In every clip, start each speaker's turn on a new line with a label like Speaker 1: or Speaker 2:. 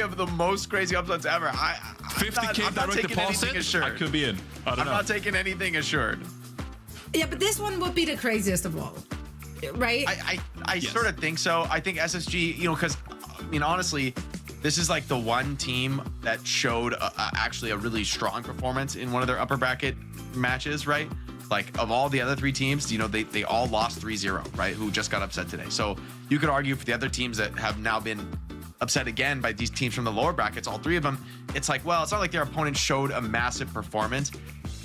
Speaker 1: giveaway of the most crazy upsets ever.
Speaker 2: 50K direct deposit. I could be in. I don't know.
Speaker 1: I'm not taking anything assured.
Speaker 3: Yeah, but this one would be the craziest of all, right?
Speaker 1: I sort of think so. I think SSG, you know, because I mean, honestly, this is like the one team that showed actually a really strong performance in one of their upper bracket matches, right? Like of all the other 3 teams, you know, they all lost 3-0, right? Who just got upset today. So you could argue for the other teams that have now been upset again by these teams from the lower brackets, all 3 of them, it's like, well, it's not like their opponent showed a massive performance.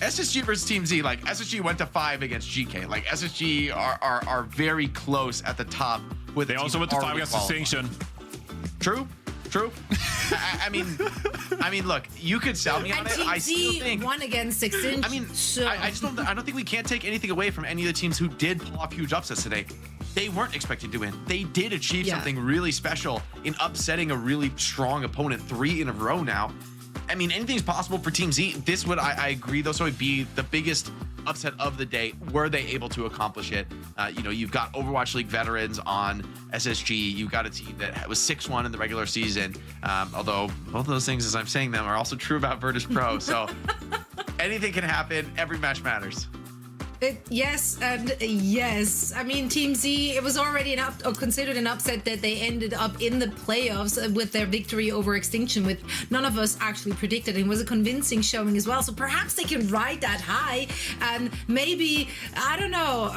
Speaker 1: SSG versus Team Z, like SSG went to 5 against GK. Like SSG are very close at the top. With
Speaker 2: they also went to 5 against Spacestation.
Speaker 1: True. I mean, look, you could sell me on it. I still think
Speaker 3: won against Extinction.
Speaker 1: I mean,
Speaker 3: so.
Speaker 1: I don't think we can't take anything away from any of the teams who did pull off huge upsets today. They weren't expected to win. They did achieve something really special in upsetting a really strong opponent 3 in a row now. I mean, anything's possible for Team Z. This would, I agree, though, so it'd be the biggest upset of the day. Were they able to accomplish it? You know, you've got Overwatch League veterans on SSG. You've got a team that was 6-1 in the regular season. Although both of those things, as I'm saying them, are also true about Virtus Pro. So anything can happen. Every match matters.
Speaker 3: Yes and yes. I mean, Team Z, it was already considered an upset that they ended up in the playoffs with their victory over Extinction, with none of us actually predicted. It was a convincing showing as well. So perhaps they can ride that high and maybe, I don't know,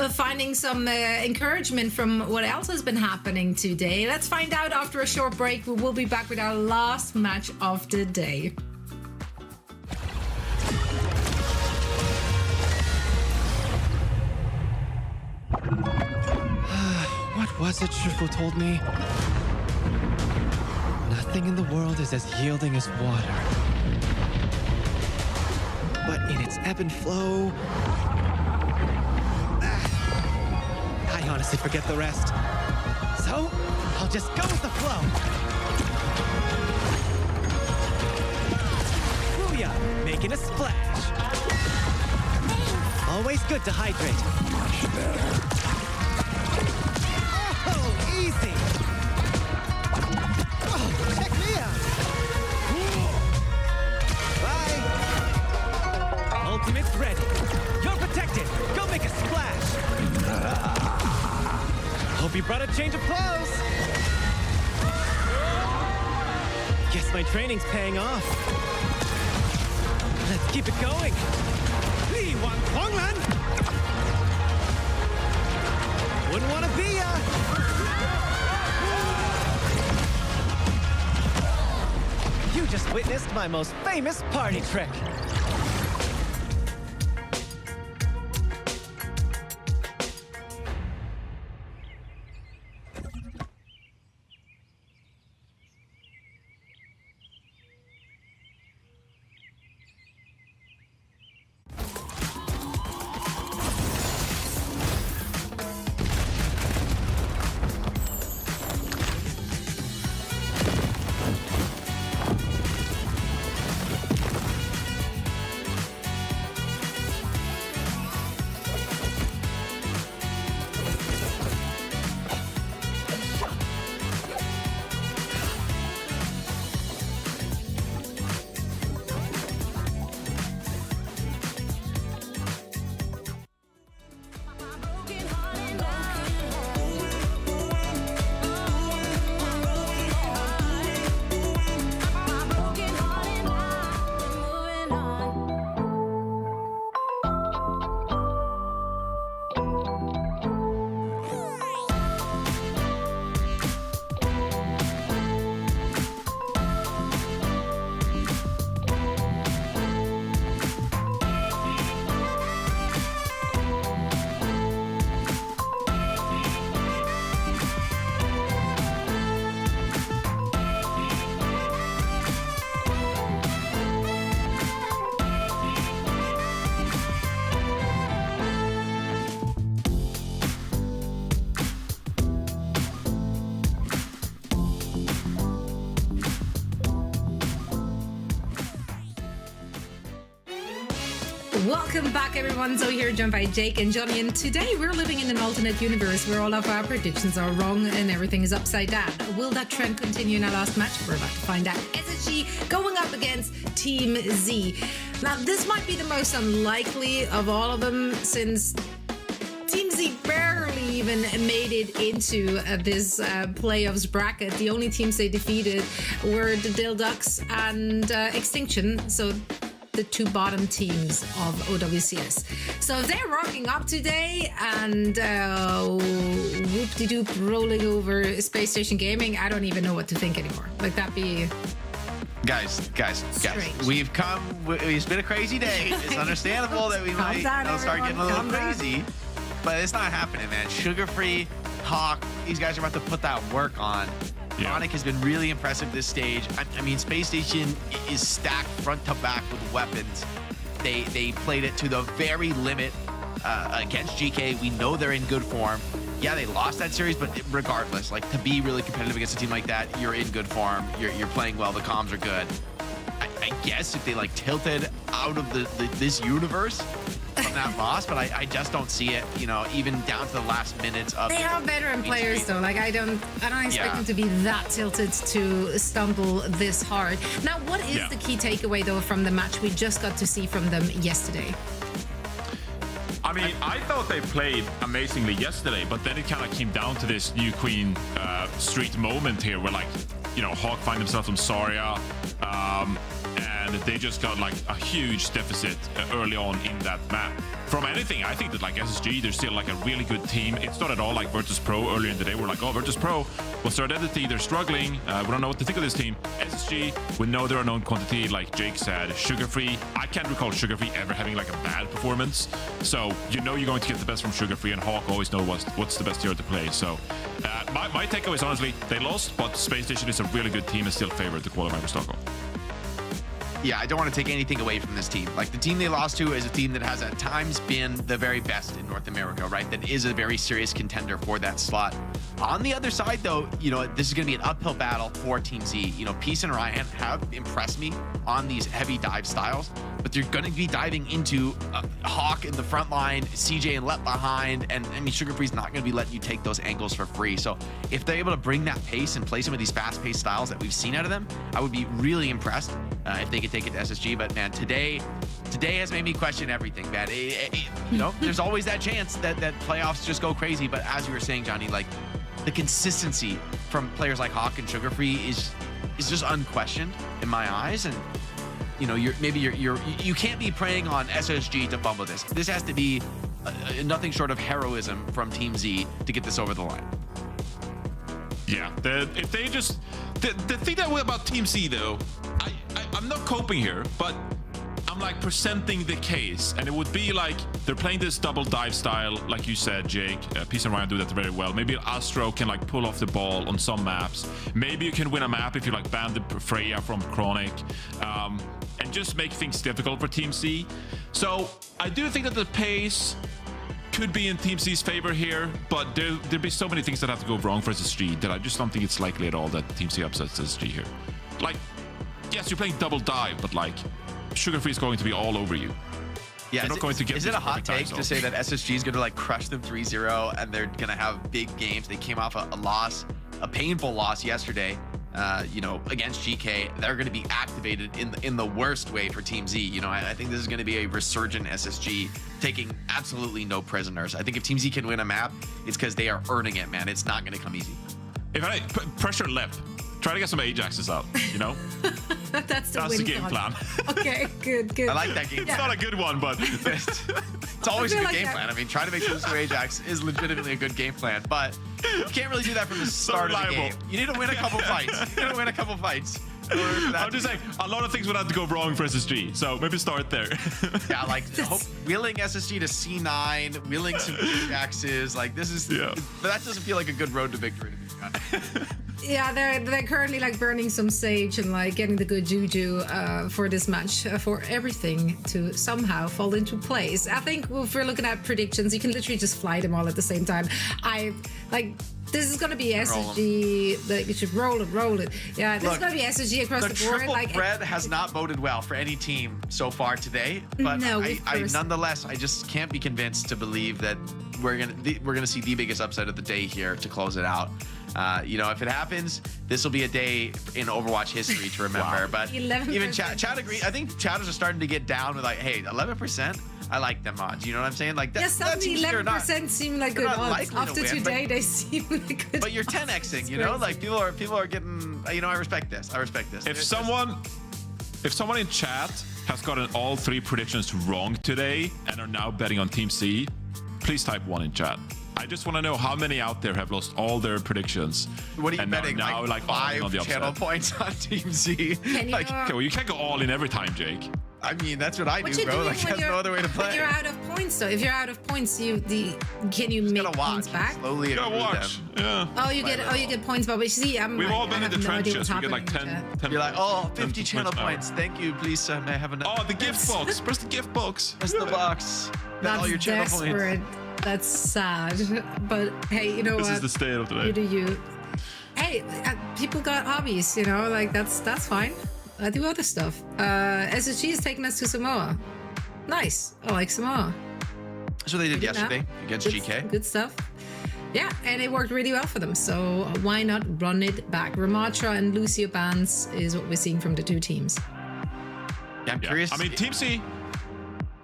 Speaker 3: finding some encouragement from what else has been happening today. Let's find out after a short break. We will be back with our last match of the day.
Speaker 4: What was it Shifu told me? Nothing in the world is as yielding as water. But in its ebb and flow... I honestly forget the rest. So, I'll just go with the flow. Booyah! Making a splash. Always good to hydrate. Much better. Easy! Oh, check me out! Bye! Ultimate's ready. You're protected. Go make a splash. Hope you brought a change of clothes. Guess my training's paying off. Let's keep it going. Li Wang Huanglan! Wouldn't want to be ya! You just witnessed my most famous party trick.
Speaker 3: Welcome back, everyone. So here, joined by Jake and Johnny, and today we're living in an alternate universe where all of our predictions are wrong and everything is upside down. Will that trend continue in our last match? We're about to find out. SSG going up against Team Z. Now, this might be the most unlikely of all of them, since Team Z barely even made it into this playoffs bracket. The only teams they defeated were the Dilducks and Extinction, so the two bottom teams of OWCS. So if they're rocking up today and whoop-de-doop rolling over Spacestation Gaming, I don't even know what to think anymore. Like, that'd be...
Speaker 1: Guys,
Speaker 3: strange.
Speaker 1: It's been a crazy day. It's understandable that we might start getting a little crazy, but it's not happening, man. Sugar Free, Hawk, these guys are about to put that work on. Sonic has been really impressive this stage. I mean, Spacestation is stacked front to back with weapons. They played it to the very limit against GK. We know they're in good form. Yeah, they lost that series, but regardless, like, to be really competitive against a team like that, you're in good form. You're playing well. The comms are good. I guess if they like tilted out of this universe from that loss, but I just don't see it, you know, even down to the last minutes of...
Speaker 3: They are veteran players, though. Like, I don't expect them to be that tilted to stumble this hard. Now, what is the key takeaway, though, from the match we just got to see from them yesterday?
Speaker 2: I mean, I thought they played amazingly yesterday, but then it kind of came down to this New Queen Street moment here where, like, you know, Hawk find themselves on Zarya, and they just got like a huge deficit early on in that map. From anything, I think that like SSG, they're still like a really good team. It's not at all like Virtus Pro earlier in the day. We're like, oh, Virtus Pro, what's their identity? They're struggling. We don't know what to think of this team. SSG, we know they're a known quantity, like Jake said. Sugar Free, I can't recall Sugar Free ever having like a bad performance. So you know you're going to get the best from Sugar Free, and Hawk always know what's the best hero to play. So my takeaway is honestly, they lost, but Spacestation is a really good team and still favored to qualify for Stockholm.
Speaker 1: Yeah, I don't want to take anything away from this team. Like, the team they lost to is a team that has at times been the very best in North America, right? That is a very serious contender for that slot. On the other side, though, you know, this is going to be an uphill battle for Team Z. You know, Peace and Ryan have impressed me on these heavy dive styles, but they're going to be diving into Hawk in the front line, CJ and Let behind, and I mean, Sugar Free's not going to be letting you take those angles for free. So if they're able to bring that pace and play some of these fast-paced styles that we've seen out of them, I would be really impressed if they could take it to SSG. But man, today has made me question everything, man. You know, there's always that chance that playoffs just go crazy, but as you were saying, Johnny, like, the consistency from players like Hawk and Sugar Free is just unquestioned in my eyes. And you know, you can't be preying on SSG to fumble this. This has to be nothing short of heroism from Team Z to get this over the line.
Speaker 2: Yeah, if they just the thing that way about Team Z, though, I'm not coping here, but I'm like presenting the case, and it would be like they're playing this double dive style, like you said, Jake. Peace and Ryan do that very well. Maybe Astro can like pull off the ball on some maps. Maybe you can win a map if you like ban the Freya from Chronic, and just make things difficult for Team C. So I do think that the pace could be in Team C's favor here, but there'd be so many things that have to go wrong for SSG that I just don't think it's likely at all that Team C upsets SSG here. Like, yes, you're playing double dive, but like, Sugar Free is going to be all over you.
Speaker 1: Yeah, is it a hot take to say that SSG is going to like crush them 3-0 and they're going to have big games? They came off a loss, a painful loss yesterday, you know, against GK. They're going to be activated in the worst way for Team Z. You know, I think this is going to be a resurgent SSG taking absolutely no prisoners. I think if Team Z can win a map, it's because they are earning it, man. It's not going to come easy.
Speaker 2: If I pressure left, try to get some Ajaxes out, you know?
Speaker 3: That's
Speaker 2: the game plan.
Speaker 3: Okay, good.
Speaker 1: I like that game plan.
Speaker 2: It's not a good one, but
Speaker 1: it's always a good game plan. I mean, trying to make sure this Ajax is legitimately a good game plan, but you can't really do that from the start of the game. You need to win a couple fights.
Speaker 2: I'm just saying, a lot of things would have to go wrong for SSG, so maybe start there.
Speaker 1: Yeah, like wheeling SSG to C9, wheeling some Ajaxes, like this is, but that doesn't feel like a good road to victory to me.
Speaker 3: Yeah, they're currently like burning some sage and like getting the good juju for this match for everything to somehow fall into place. I think if we're looking at predictions, you can literally just fly them all at the same time. This is gonna be SSG. Like you should roll it. Yeah, this is gonna be SSG across the board.
Speaker 1: Triple
Speaker 3: Like
Speaker 1: threat has not boded well for any team so far today. But
Speaker 3: No,
Speaker 1: I nonetheless, I just can't be convinced to believe that we're gonna see the biggest upset of the day here to close it out. If it happens, this will be a day in Overwatch history to remember. But
Speaker 3: 11%.
Speaker 1: even Chad agree. I think chatters are starting to get down with like, hey, 11%. I like them odds. You know what I'm saying? Like that.
Speaker 3: Yeah, suddenly 11% seem like good odds. After today, they seem like good.
Speaker 1: But you're 10xing. You know, like people are getting. I respect this.
Speaker 2: If someone in chat has gotten all 3 predictions wrong today and are now betting on Team C, please type 1 in chat. I just want to know how many out there have lost all their predictions.
Speaker 1: What are you
Speaker 2: and
Speaker 1: betting?
Speaker 2: Now,
Speaker 1: like 5 channel points on Team C.
Speaker 3: Can you,
Speaker 2: Okay, well, you can't go all in every time, Jake.
Speaker 1: I mean, that's what I do, bro. Like, there's no other way to play.
Speaker 3: When you're out of points, though, if you're out of points, can you make points back?
Speaker 1: Slowly
Speaker 2: Gotta watch.
Speaker 1: them.
Speaker 2: Yeah.
Speaker 3: Oh, you get points back. But you see,
Speaker 2: We've all been in the trenches. We get like 10
Speaker 1: You're like, 50 channel points. Thank you. Please, sir, may I have another?
Speaker 2: Oh, the gift box. Press the gift box.
Speaker 1: Press the box. Bet all your channel
Speaker 3: desperate.
Speaker 1: points.
Speaker 3: That's sad. But hey, you know what?
Speaker 2: This is the state of today.
Speaker 3: You do you. Hey, people got hobbies, like that's fine. I do other stuff. SSG is taking us to Samoa. Nice. I like Samoa.
Speaker 1: That's what they did yesterday against GK.
Speaker 3: Good stuff. Yeah, and it worked really well for them. So why not run it back? Ramatra and Lucio bans is what we're seeing from the 2 teams.
Speaker 1: Yeah, I'm curious.
Speaker 2: I mean, Team C.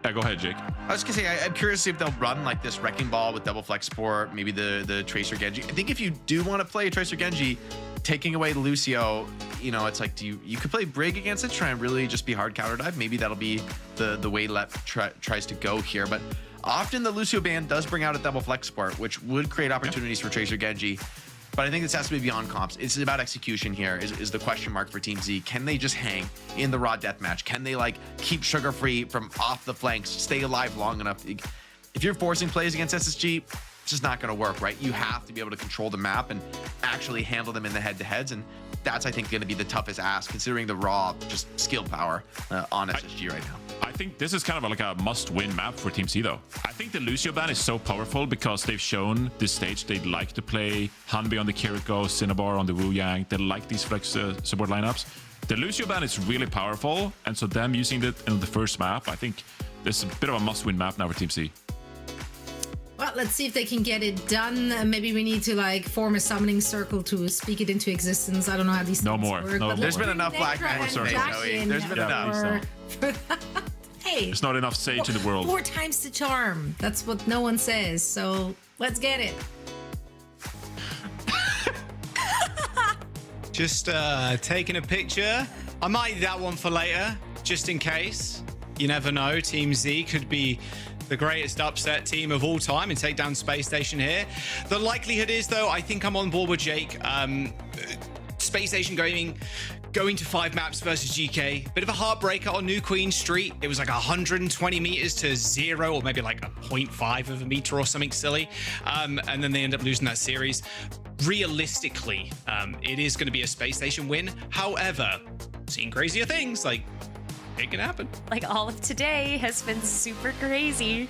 Speaker 2: Yeah, go ahead, Jake.
Speaker 1: I was gonna say, I'm curious to see if they'll run like this Wrecking Ball with double flex support, maybe the Tracer Genji. I think if you do want to play a Tracer Genji, taking away Lucio, it's like, you could play Brig against it, try and really just be hard counter dive. Maybe that'll be the way Lep tries to go here. But often the Lucio ban does bring out a double flex support, which would create opportunities for Tracer Genji. But I think this has to be beyond comps. It's about execution here is the question mark for Team Z. Can they just hang in the raw deathmatch? Can they keep Sugar free from off the flanks, stay alive long enough? If you're forcing plays against SSG, it's just not going to work, right? You have to be able to control the map and actually handle them in the head-to-heads. And that's, I think, going to be the toughest ask, considering the raw just skill power on SSG right now.
Speaker 2: I think this is kind of like a must-win map for Team C, though. I think the Lucio ban is so powerful because they've shown this stage they'd like to play Hanbi on the Kiriko, Cinnabar on the Wu Yang. They like these flex support lineups. The Lucio ban is really powerful, and so them using it in the first map, I think this is a bit of a must-win map now for Team C.
Speaker 3: Well, let's see if they can get it done. Maybe we need to form a summoning circle to speak it into existence. I don't know how these things work.
Speaker 2: No more.
Speaker 1: There's been enough Black Magic today, There's been enough.
Speaker 3: Hey,
Speaker 2: there's not enough Sage in the world.
Speaker 3: 4 times the charm. That's what no one says. So let's get it.
Speaker 4: Just taking a picture. I might do that one for later, just in case. You never know. Team Z could be the greatest upset team of all time and take down Spacestation here. The likelihood is, though, I think I'm on board with Jake. Spacestation going to 5 maps versus GK. Bit of a heartbreaker on New Queen Street. It was like 120 meters to 0, or maybe like a 0.5 of a meter or something silly. And then they end up losing that series. Realistically, it is going to be a Spacestation win. However, seeing crazier things, it can happen.
Speaker 5: All of today has been super crazy.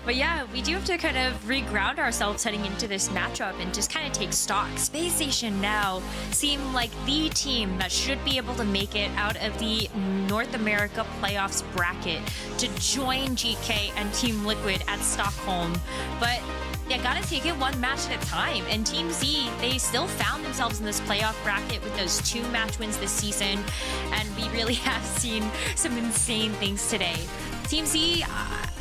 Speaker 5: But yeah, we do have to kind of reground ourselves heading into this matchup and just kind of take stock. Spacestation now seem like the team that should be able to make it out of the North America playoffs bracket to join GK and Team Liquid at Stockholm. But yeah, gotta take it one match at a time. And Team Z, they still found themselves in this playoff bracket with those 2 match wins this season. And we really have seen some insane things today. Team Z,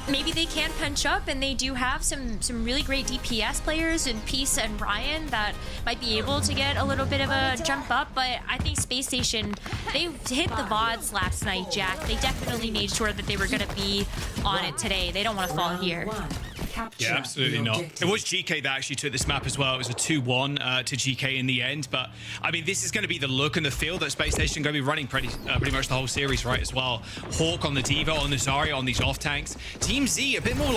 Speaker 5: maybe they can punch up, and they do have some really great DPS players in Peace and Ryan that might be able to get a little bit of a jump up. But I think Spacestation, they hit the VODs last night, Jack. They definitely made sure that they were gonna be on it today. They don't want to fall here.
Speaker 4: Yeah, absolutely not. It was GK that actually took this map as well. It was a 2-1 to GK in the end. But, I mean, this is going to be the look and the feel that Spacestation going to be running pretty much the whole series, right, as well. Hawk on the D.Va, on the Zarya, on these off-tanks. Team Z, a bit more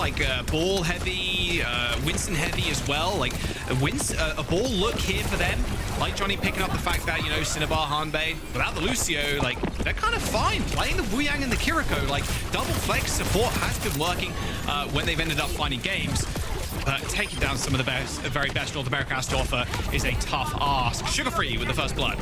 Speaker 4: ball-heavy, Winston-heavy as well. A ball look here for them. Like Johnny picking up the fact that, Cinnabar, Hanbei, without the Lucio, they're kind of fine. Playing the Wu Yang and the Kiriko, double flex support has been working when they've ended up finding games. but taking down some of the very best North America has to offer is a tough ask. Sugar Free with the first blood.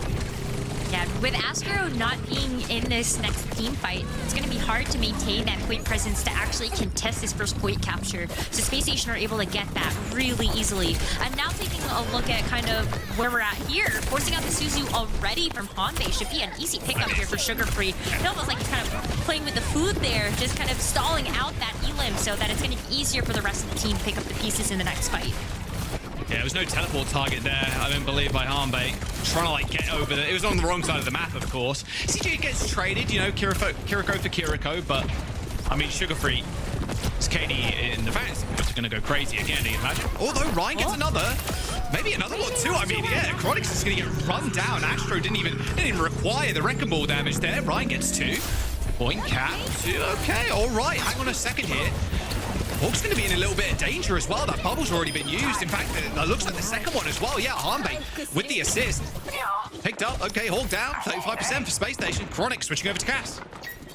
Speaker 5: Yeah, with Astro not being in this next team fight, it's going to be hard to maintain that point presence to actually contest this first point capture. So Spacestation are able to get that really easily. And now taking a look at kind of where we're at here, forcing out the Suzu already from Hanbei should be an easy pickup here for Sugar Free. It almost like he's kind of playing with the food there, just kind of stalling out that elim so that it's going to be easier for the rest of the team to pick up the pieces in the next fight.
Speaker 4: Yeah, there was no teleport target there, I don't believe, by Hanbei. Trying to, like, get over there. It was on the wrong side of the map, of course. CJ gets traded, you know, Kiriko for Kiriko, but, I mean, Sugar Free. It's KD in the back. It's going to go crazy again, you imagine. Although Ryan gets another. Maybe another one, too. I mean, yeah, Chronix is going to get run down. Astro didn't even require the Wrecking Ball damage there. Ryan gets 2. Point cap, 2. Okay, all right. Hang on a second here. Hawk's going to be in a little bit of danger as well. That bubble's already been used. In fact, it looks like the second one as well. Yeah, Hanbei with the assist. Picked up. Okay, Hawk down. 35% for Space Station. Chronic switching over to Cass.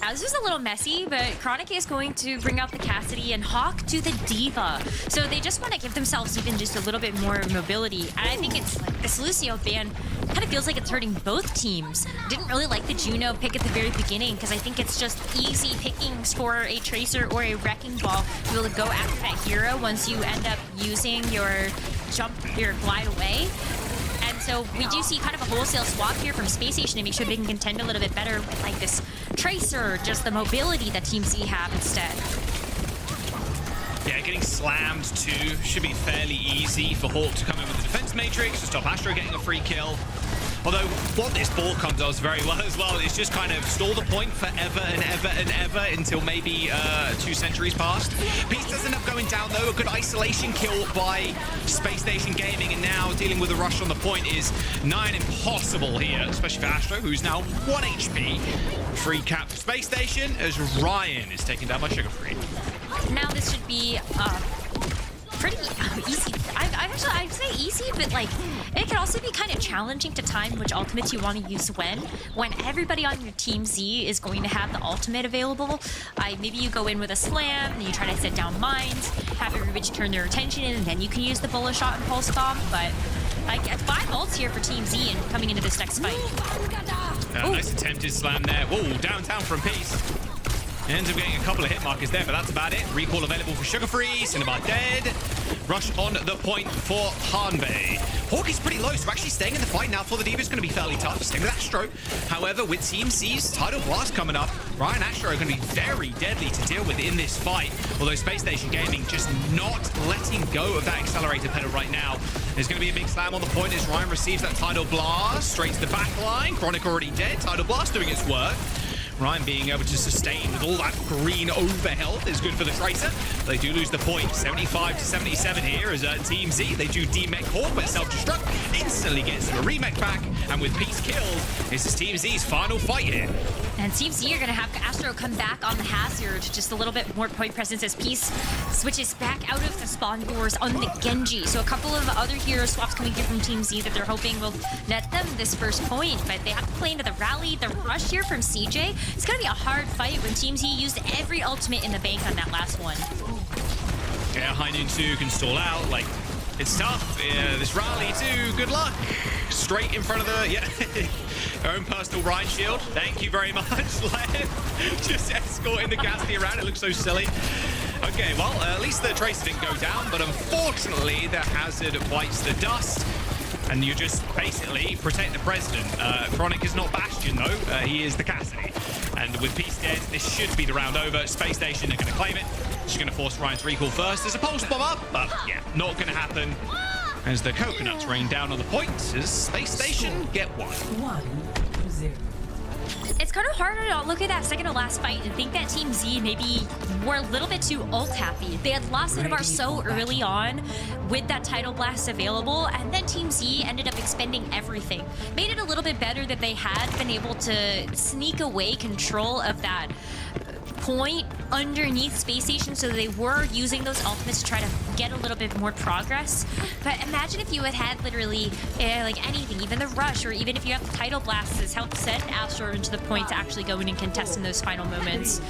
Speaker 5: Now, this is a little messy, but Chronic is going to bring out the Cassidy and Hawk to the Diva. So they just want to give themselves even just a little bit more mobility. And I think it's like this Lucio ban kind of feels like it's hurting both teams. Didn't really like the Juno pick at the very beginning because I think it's just easy pickings for a Tracer or a Wrecking Ball to be able to go after that hero once you end up using your glide away. And so we do see kind of a wholesale swap here from Spacestation to make sure they can contend a little bit better with like this Tracer, just the mobility that Team Z have instead.
Speaker 4: Yeah, getting slammed too should be fairly easy for Hawk to come in with the defense matrix to stop Astro getting a free kill. Although what this ball comes does very well as well is just kind of stall the point forever and ever and ever until maybe 2 centuries passed. Peace does end up going down though. A good isolation kill by Space Station Gaming, and now dealing with a rush on the point is nigh impossible here, especially for Astro, who's now 1 HP. Free cap for Space Station as Ryan is taken down by Sugar Free.
Speaker 5: Now this should be pretty easy. I'd say easy, but like it can also be kind of challenging to time which ultimates you want to use when everybody on your Team Z is going to have the ultimate available. Maybe you go in with a slam and you try to set down mines, have everybody turn their attention in, and then you can use the bullet shot and pulse bomb. But like 5 ults here for Team Z and coming into this next fight.
Speaker 4: Nice attempted slam there. Whoa, downtown from Peace. Ends up getting a couple of hit markers there, but that's about it. Recall available for Sugar Free. Cinnabar dead. Rush on the point for Hanbei. Hawk is pretty low, so actually staying in the fight now for the Diva is going to be fairly tough. Same with Astro. However, with Team C's Tidal Blast coming up, Ryan and Astro are going to be very deadly to deal with in this fight. Although Space Station Gaming just not letting go of that accelerator pedal right now. There's going to be a big slam on the point as Ryan receives that Tidal Blast. Straight to the back line. Chronic already dead. Tidal Blast doing its work. Ryan being able to sustain with all that green overhealth is good for the Tracer. They do lose the point, 75 to 77 here as Team Z. They do demech Hawk, but self-destruct instantly gets a remech back. And with Peace killed, this is Team Z's final fight here.
Speaker 5: And Team Z are going to have Astro come back on the Hazard. Just a little bit more point presence as Peace switches back out of the spawn doors on the Genji. So a couple of other hero swaps coming through from Team Z that they're hoping will net them this first point. But they have to play into the rally. The rush here from CJ. It's going to be a hard fight when Team Z used every ultimate in the bank on that last one.
Speaker 4: Yeah, High Noon 2 can stall out. Like, it's tough. Yeah, this rally too. Good luck. Straight in front of the, own personal Ryan shield. Thank you very much, Len. Just escorting the Cassidy around. It looks so silly. Okay, well, at least the Tracer didn't go down, but unfortunately, the Hazard bites the dust. And you just basically protect the president. Chronic is not Bastion, though. He is the Cassidy. And with Peace dead, this should be the round over. Space Station are going to claim it. She's going to force Ryan's recall first. There's a pulse bomb up, but yeah, not going to happen. As the coconuts rain down on the points, as Space Station get 1-0.
Speaker 5: It's kind of hard to not look at that second to last fight and think that Team Z maybe were a little bit too ult happy. They had lost Cinnabar so early on with that Tidal Blast available, and then Team Z ended up expending everything. Made it a little bit better that they had been able to sneak away control of that point underneath Space Station, so they were using those ultimates to try to get a little bit more progress. But imagine if you had literally like anything, even the rush, or even if you have the Tidal Blast as help send Astro into the point to actually go in and contest in those final moments.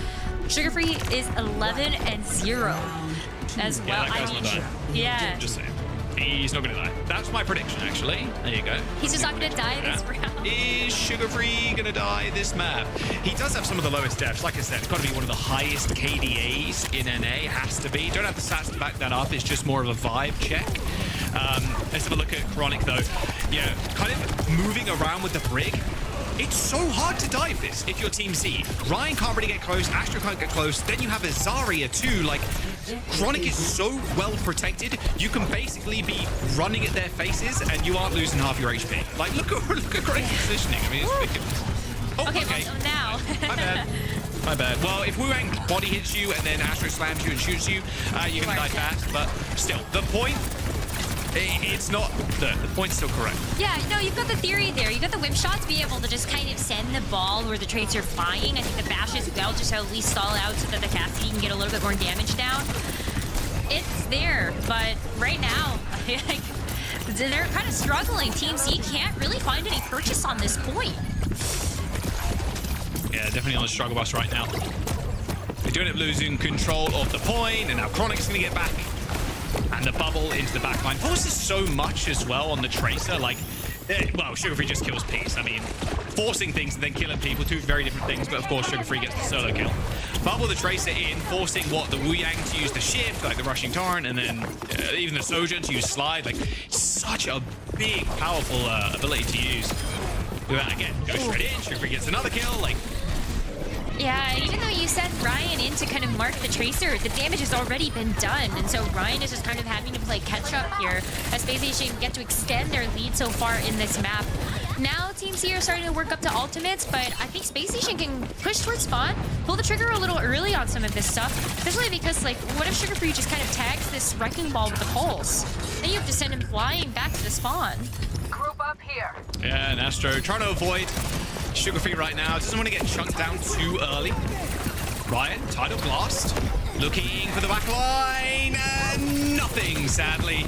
Speaker 5: Sugar Free is 11-0. as well.
Speaker 4: Yeah, that guy's not dying.
Speaker 5: Yeah.
Speaker 4: Just saying. He's not going to die. That's my prediction, actually. There you go.
Speaker 5: He's just not going to die this round.
Speaker 4: Is Sugar Free going to die this map? He does have some of the lowest deaths. Like I said, it's got to be one of the highest KDAs in NA. Has to be. Don't have the stats to back that up. It's just more of a vibe check. Let's have a look at Chronic, though. Yeah, kind of moving around with the brig. It's so hard to dive this if you're Team Z. Ryan can't really get close, Astro can't get close, then you have a Zarya too. Like, Chronic is so well protected, you can basically be running at their faces and you aren't losing half your HP. Like, look at Chronic's positioning. I mean, it's ridiculous. Oh,
Speaker 5: Okay, well, so now.
Speaker 4: My bad. My bad. Well, if Wu Wang body hits you and then Astro slams you and shoots you, you're going to die fast. But still, the point... It's not the point's still correct.
Speaker 5: Yeah, no, you've got the theory there. You've got the whip shot to be able to just kind of send the ball where the traits are flying. I think the bash as well, just to at least stall out so that the Cassidy can get a little bit more damage down. It's there, but right now, like, they're kind of struggling. Team Z can't really find any purchase on this point.
Speaker 4: Yeah, definitely on the struggle bus right now. They're doing it, losing control of the point, and now Chronic's going to get back. And the bubble into the backline forces so much as well on the Tracer. Like, well, Sugar Free just kills Peace. I mean, forcing things and then killing people, two very different things. But of course, Sugar Free gets the solo kill. Bubble the Tracer in, forcing what the Wu Yang to use the shift, like the rushing torrent, and then even the Sojourn to use slide. Like, such a big, powerful ability to use. Look at that again. Goes straight in. Sugar Free gets another kill. Like.
Speaker 5: Yeah, even though you sent Ryan in to kind of mark the Tracer, the damage has already been done. And so Ryan is just kind of having to play catch up here as Spacestation get to extend their lead so far in this map. Now Team C are starting to work up to ultimates, but I think Spacestation can push towards spawn, pull the trigger a little early on some of this stuff, especially because, like, what if Sugar Free just kind of tags this Wrecking Ball with the pulse? Then you have to send him flying back to the spawn.
Speaker 6: Group up here.
Speaker 4: Yeah, and Astro trying to avoid Sugar Free right now. Doesn't want to get chunked down too early. Ryan, Tidal Blast, looking for the back line, and nothing, sadly.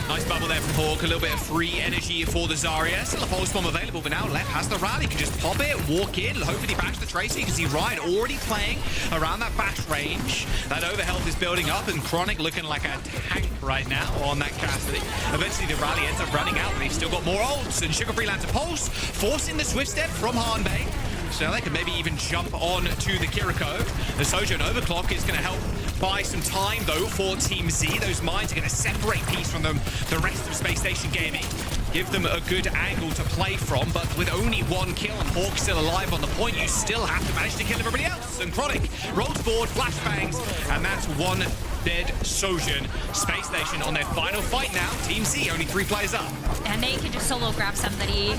Speaker 4: Nice bubble there from Hawk, a little bit of free energy for the Zarya. Still a pulse bomb available, but now Left has the rally. Can just pop it, walk in, hopefully bash the Tracer. You can see Ryan already playing around that bash range. That overhealth is building up, and Chronic looking like a tank right now on that Cassidy. Eventually the rally ends up running out, but they've still got more ults, and Sugar Free lands a pulse, forcing the Swift Step from Hanbei. So they can maybe even jump on to the Kiriko. The Sojourn Overclock is going to help buy some time, though, for Team Z. Those mines are going to separate Peace from them, the rest of Space Station Gaming. Give them a good angle to play from, but with only one kill and Hawk still alive on the point, you still have to manage to kill everybody else. And Chronic rolls forward, flashbangs, and that's one dead Sojourn. Space Station on their final fight now. Team Z, only 3 players up.
Speaker 5: And they can just solo grab somebody.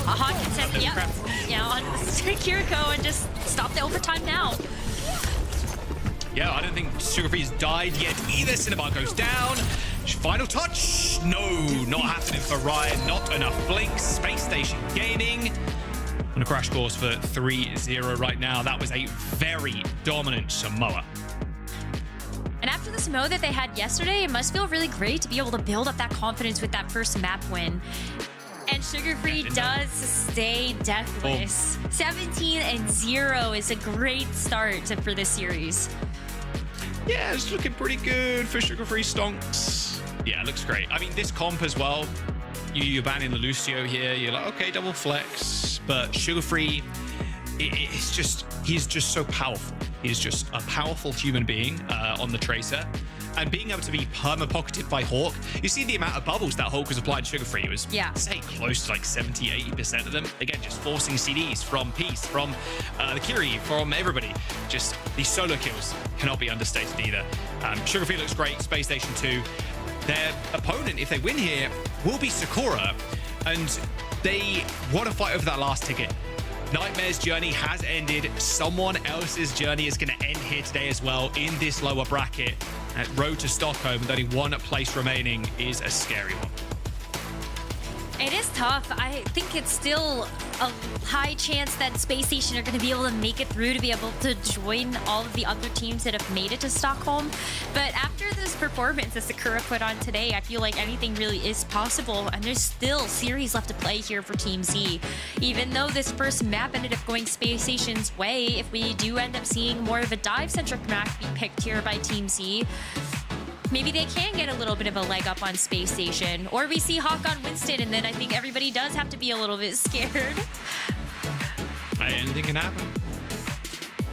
Speaker 5: Hawk can set, yep, yeah, on Kiriko and just stop the overtime now.
Speaker 4: Yeah, I don't think Sugar Free's died yet either. Cinnabar goes down. Final touch. No, not happening for Ryan. Not enough blinks. Space Station Gaming on a crash course for 3-0 right now. That was a very dominant Samoa.
Speaker 5: And after the Samoa that they had yesterday, it must feel really great to be able to build up that confidence with that first map win. And Sugar Free does stay deathless. 17-0 is a great start for this series.
Speaker 4: Yeah, it's looking pretty good for Sugar Free Stonks. Yeah, it looks great. I mean, this comp as well, you're banning the Lucio here. You're like, okay, double flex. But Sugar Free, he's just so powerful. He's just a powerful human being on the Tracer. And being able to be perma-pocketed by Hawk, you see the amount of bubbles that Hawk has applied to Sugar Free. It was, say, close to like 70-80% of them. Again, just forcing CDs from Peace, from the Kiri, from everybody. Just these solo kills cannot be understated either. Sugar Free looks great. Space Station 2. Their opponent, if they win here, will be Sakura. And they want to fight over that last ticket. Nightmare's journey has ended. Someone else's journey is going to end here today as well in this lower bracket. At Road to Stockholm, with only 1 place remaining, is a scary one.
Speaker 5: It is tough. I think it's still a high chance that Space Station are going to be able to make it through to be able to join all of the other teams that have made it to Stockholm. But after this performance that Sakura put on today, I feel like anything really is possible. And there's still series left to play here for Team Z. Even though this first map ended up going Space Station's way, if we do end up seeing more of a dive-centric map be picked here by Team Z, maybe they can get a little bit of a leg up on Space Station. Or we see Hawk on Winston, and then I think everybody does have to be a little bit scared.
Speaker 4: Anything can happen.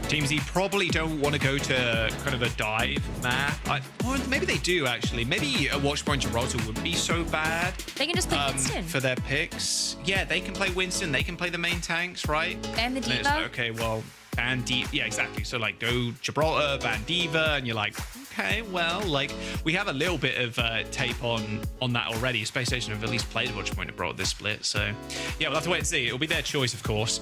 Speaker 4: Team Z probably don't want to go to kind of a dive map. Or maybe they do, actually. Maybe a Watchpoint Gibraltar wouldn't be so bad.
Speaker 5: They can just play Winston.
Speaker 4: For their picks. Yeah, they can play Winston. They can play the main tanks, right?
Speaker 5: And the
Speaker 4: And it's
Speaker 5: Diva.
Speaker 4: like, okay, well, ban Diva. Yeah, exactly. So, like, go Gibraltar, ban Diva, and you're like, okay, well, like, we have a little bit of tape on that already. Space Station have at least played Watchpoint Gibraltar this split. So, yeah, we'll have to wait and see. It'll be their choice, of course.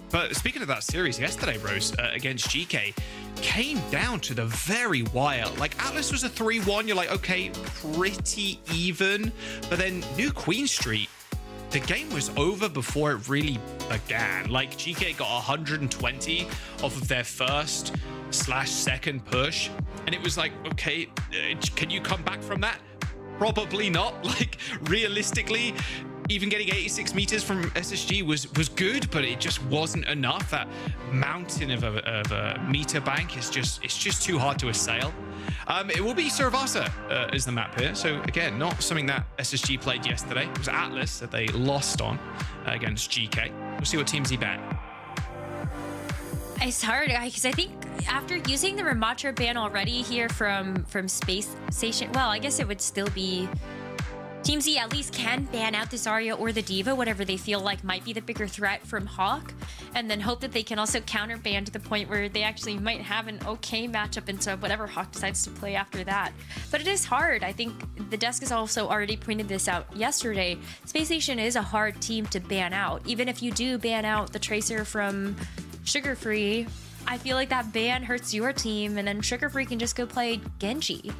Speaker 4: But speaking of that series yesterday, Rose, against GK, came down to the very wire. Like, Atlas was a 3-1. You're like, okay, pretty even. But then New Queen Street, the game was over before it really began. Like, GK got 120 off of their first/second push. And it was like, okay, can you come back from that? Probably not. Like, realistically, even getting 86 meters from SSG was good, but it just wasn't enough. That mountain of a meter bank is it's just too hard to assail. It will be Cervasa as the map here. So again, not something that SSG played yesterday. It was Atlas that they lost on against GK. We'll see what Team Z ban.
Speaker 5: It's hard because I think after using the Ramatra ban already here from Space Station, well, I guess it would still be Team Z at least can ban out the Zarya or the Diva, whatever they feel like might be the bigger threat from Hawk, and then hope that they can also counter ban to the point where they actually might have an okay matchup into whatever Hawk decides to play after that. But it is hard. I think the desk has also already pointed this out yesterday. Space Station is a hard team to ban out. Even if you do ban out the Tracer from Sugar Free, I feel like that ban hurts your team, and then Sugar Free can just go play Genji.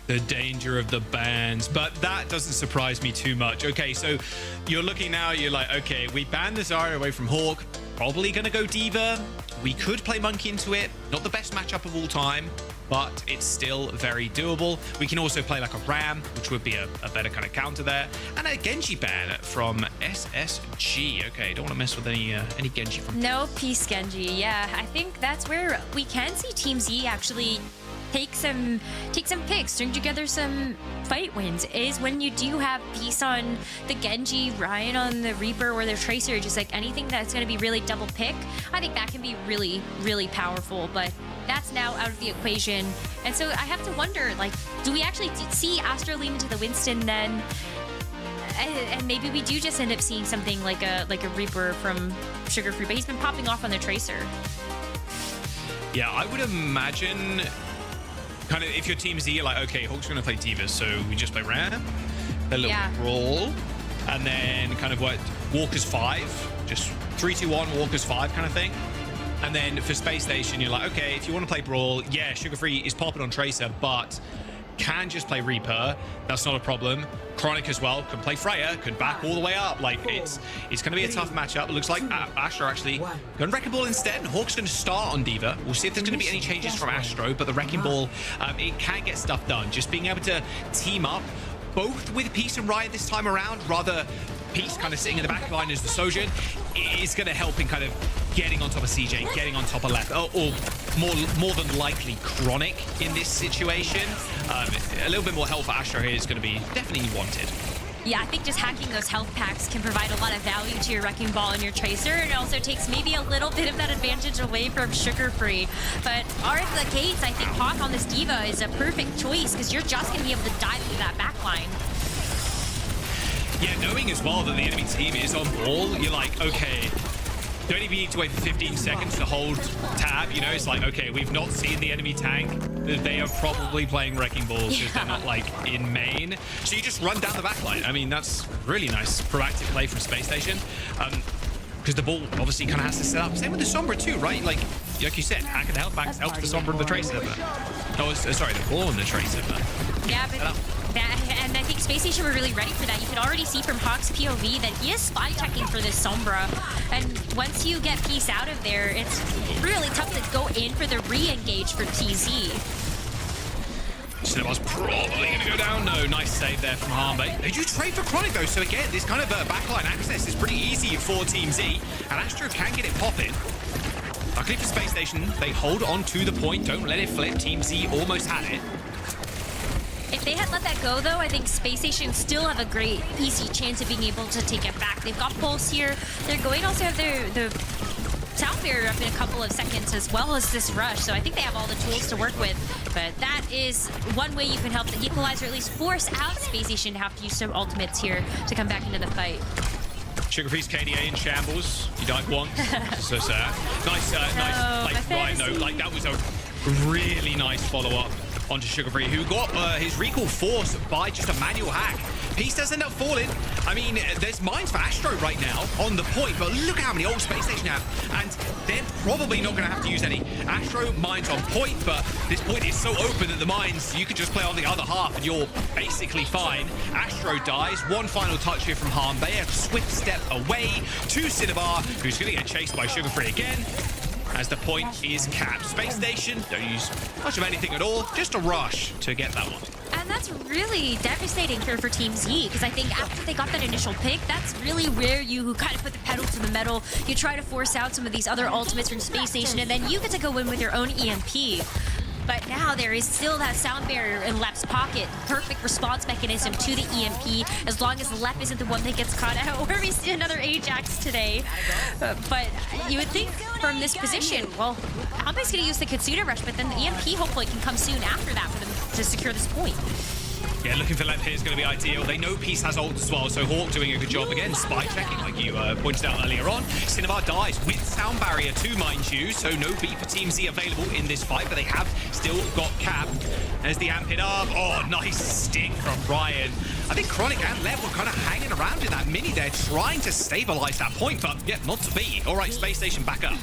Speaker 4: The danger of the bans, but that doesn't surprise me too much. Okay, so you're looking now, you're like, okay, we banned the Zarya away from Hawk, probably gonna go Diva. We could play Monkey into it, not the best matchup of all time, but it's still very doable. We can also play like a Ram, which would be a better kind of counter there, and a Genji ban from SSG. Okay, don't want to mess with any Genji from
Speaker 5: No Peace Genji. Yeah, I think that's where we can see Team Z actually take some picks, string together some fight wins, is when you do have Peace on the Genji, Ryan on the Reaper or the Tracer, just like anything that's going to be really double pick. I think that can be really, really powerful, but that's now out of the equation. And so I have to wonder, like, do we actually see Astro lean into the Winston then? And maybe we do just end up seeing something like a Reaper from Sugar Free, but he's been popping off on the Tracer.
Speaker 4: Yeah, I would imagine kind of if your Team Z, you're like, okay, Hawk's going to play Divas, so we just play Ram, a little brawl, and then kind of what, Walker's 5, just 3-2-1, Walker's 5 kind of thing. And then for Space Station, you're like, okay, if you want to play Brawl, yeah, Sugar Free is popping on Tracer, but can just play Reaper. That's not a problem. Chronic as well can play Freya, could back all the way up. Like, it's going to be a tough matchup. It looks like Astro actually going Wrecking Ball instead. Hawk's going to start on Diva. We'll see if there's going to be any changes from Astro, but the Wrecking Ball, it can get stuff done. Just being able to team up both with Peace and Riot this time around, rather Peace kind of sitting in the back line as the Sojourn, is going to help in kind of getting on top of CJ, getting on top of Left, or more than likely Chronic in this situation. A little bit more help for Astro here is going to be definitely wanted.
Speaker 5: Yeah, I think just hacking those health packs can provide a lot of value to your Wrecking Ball and your Tracer, and it also takes maybe a little bit of that advantage away from Sugar Free. But are it the case, I think Hawk on this Diva is a perfect choice, because you're just going to be able to dive through that backline.
Speaker 4: Yeah, knowing as well that the enemy team is on ball, you're like, okay, don't even need to wait for 15 seconds to hold tab. You know, it's like, okay, we've not seen the enemy tank. They are probably playing Wrecking Balls because they're not like in main. So you just run down the backline. I mean, that's really nice proactive play from Space Station. Because the ball obviously kind of has to set up. Same with the Sombra too, right? Like you said, hacking the health back helps the Sombra and the Tracer. Sorry, the ball and the Tracer.
Speaker 5: Yeah, but and I think Space Station were really ready for that. You could already see from Hawk's POV that he is spy checking for this Sombra. And once you get Peace out of there, it's really tough to go in for the re-engage for TZ.
Speaker 4: Cinema's probably going to go down. No, nice save there from Harmbay. They do trade for Chronic though, so again, this kind of backline access is pretty easy for Team Z, and Astro can get it popping. Luckily for Space Station, they hold on to the point, don't let it flip. Team Z almost had it.
Speaker 5: If they had let that go, though, I think Spacestation still have a great, easy chance of being able to take it back. They've got Pulse here. They're going to also have the sound barrier up in a couple of seconds, as well as this rush. So I think they have all the tools to work with. But that is one way you can help the equalizer, at least force out Spacestation to have to use some ultimates here to come back into the fight.
Speaker 4: Sugarfree's KDA in shambles. He died once. So sad. Nice, like, Ryan, though. Like, that was a really nice follow-up onto Sugarfree, who got his recall forced by just a manual hack. Peace does end up falling. I mean, there's mines for Astro right now on the point, but look at how many ults Spacestation have. And they're probably not going to have to use any. Astro mines on point, but this point is so open that the mines, you can just play on the other half and you're basically fine. Astro dies. One final touch here from Harm. They have swift step away to Cinnabar, who's going to get chased by Sugarfree again, as the point is capped. Spacestation don't use much of anything at all, just a rush to get that one.
Speaker 5: And that's really devastating for Team Z, because I think after they got that initial pick, that's really where you kind of put the pedal to the metal. You try to force out some of these other ultimates from Spacestation, and then you get to go in with your own EMP. But now there is still that sound barrier in Lep's pocket. Perfect response mechanism to the EMP, as long as Lep isn't the one that gets caught out. Or we see another Ajax today. But you would think from this position, well, Albe's going to use the Katsuna Rush, but then the EMP hopefully can come soon after that for them to secure this point.
Speaker 4: Yeah, looking for Lep here is going to be ideal. They know Peace has ult as well, so Hawk doing a good job again. Spy checking, like you pointed out earlier on. Cinnabar dies with sound barrier too, mind you, so no beat for Team Z available in this fight, but they have still got Cap. There's the amp hit up. Oh, nice stick from Ryan. I think Chronic and Lev were kind of hanging around in that mini there, trying to stabilize that point, but yeah, not to be. All right, Spacestation back up.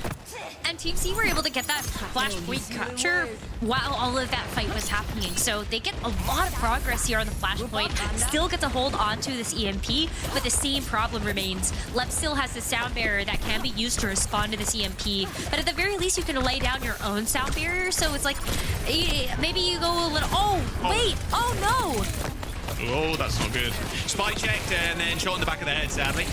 Speaker 5: And Team C were able to get that flashpoint capture while all of that fight was happening. So they get a lot of progress here on the flashpoint. Still get to hold on to this EMP, but the same problem remains. Lep still has the sound barrier that can be used to respond to this EMP. But at the very least, you can lay down your own sound barrier. So it's like, maybe you go a little, oh, wait, oh no.
Speaker 4: Oh, that's not good. Spy checked and then shot in the back of the head, sadly.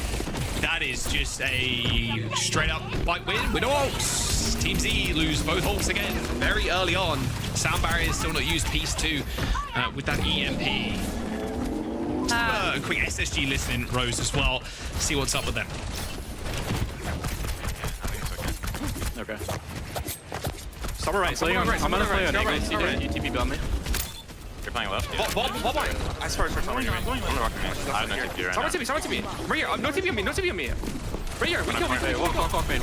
Speaker 4: That is just a straight-up fight win with ults. Team Z lose both ults again very early on. Sound barrier is still not used. Piece 2 with that EMP. A quick SSG listening, Rose, as well. See what's up with them.
Speaker 6: Okay. Summer right. I'm gonna play on A. You TP beyond me. You're playing left.
Speaker 7: Ball. I swear. I'm gonna rock me.
Speaker 6: I have no TP right now.
Speaker 7: Someone TP me. Right here. No TP on me. Right here. We kill.
Speaker 6: Walk main.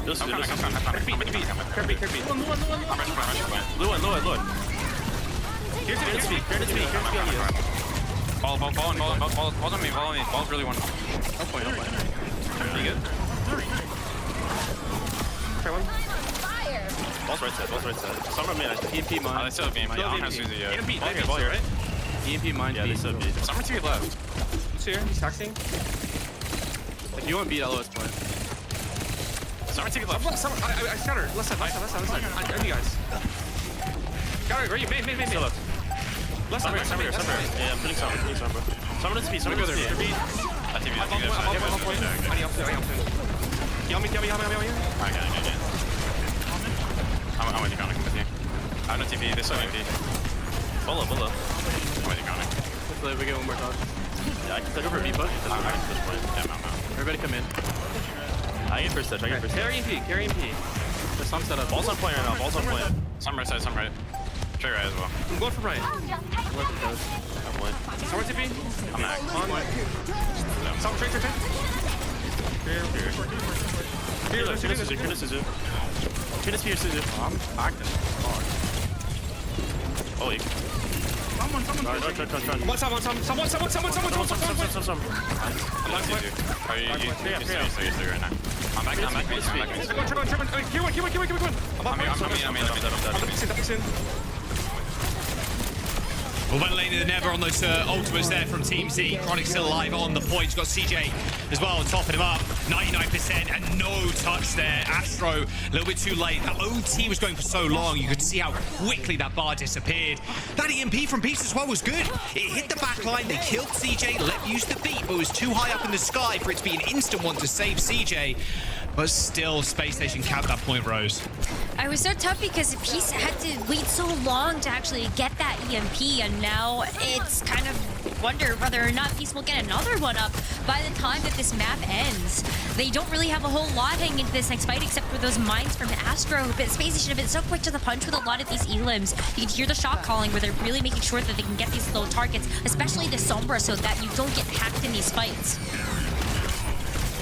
Speaker 7: This one. Blue one. Here's speed. Ball on me. Ball's really one. No point. Pretty good. Try one.
Speaker 6: Ball's right side. Someone made a EMP mine.
Speaker 2: They still have game. I don't have Suzy yet.
Speaker 7: EMP here, right?
Speaker 6: EMP mine. Yeah, they still have B.
Speaker 2: Someone to your left.
Speaker 7: He's here. He's taxing.
Speaker 6: If you want B, LOS play.
Speaker 2: Someone to your left.
Speaker 7: I scatter. Left side. I need guys. Got it. Right here. Main.
Speaker 6: Still left.
Speaker 7: Left side.
Speaker 6: Yeah, I'm putting some, bro. Someone to speed.
Speaker 7: I need opposite. Yummy.
Speaker 2: I got it. I'm with you, Connor. I'm with you. I have no TP. This is EMP.
Speaker 6: Bullet.
Speaker 2: I'm with you, Connor.
Speaker 6: Hopefully we get one more touch. Yeah, I can take over B push.
Speaker 2: I can push point. Yeah, no.
Speaker 6: Everybody come in. I get first touch.
Speaker 7: Carry EMP.
Speaker 6: There's some setup.
Speaker 2: Ball's on point right now. Some right side, some right. Straight right as well.
Speaker 7: I'm going for right.
Speaker 6: I'm one.
Speaker 7: Someone TP.
Speaker 2: I'm back.
Speaker 7: Someone straight. Here,
Speaker 6: Suzu. Suzu.
Speaker 7: I'm acting.
Speaker 6: Holy.
Speaker 7: Someone.
Speaker 6: Run.
Speaker 7: Someone.
Speaker 2: I'm not Suzy. Are you still right now? I'm back.
Speaker 7: Turn on. Kill one. I'm
Speaker 4: Well, better late than ever on those ultimates there from Team Z. Chronic still alive on the point. He's got CJ as well, topping him up. 99% and no touch there. Astro, a little bit too late. That OT was going for so long. You could see how quickly that bar disappeared. That EMP from Peace as well was good. It hit the back line. They killed CJ. Let use the beat, but it was too high up in the sky for it to be an instant one to save CJ. but still Spacestation capped that point, Rose.
Speaker 5: I was so tough because Peace had to wait so long to actually get that EMP, and now it's kind of wonder whether or not Peace will get another one up by the time that this map ends. They don't really have a whole lot heading into this next fight except for those mines from Astro, but Spacestation have been so quick to the punch with a lot of these elims. You can hear the shot calling where they're really making sure that they can get these little targets, especially the Sombra, so that you don't get hacked in these fights.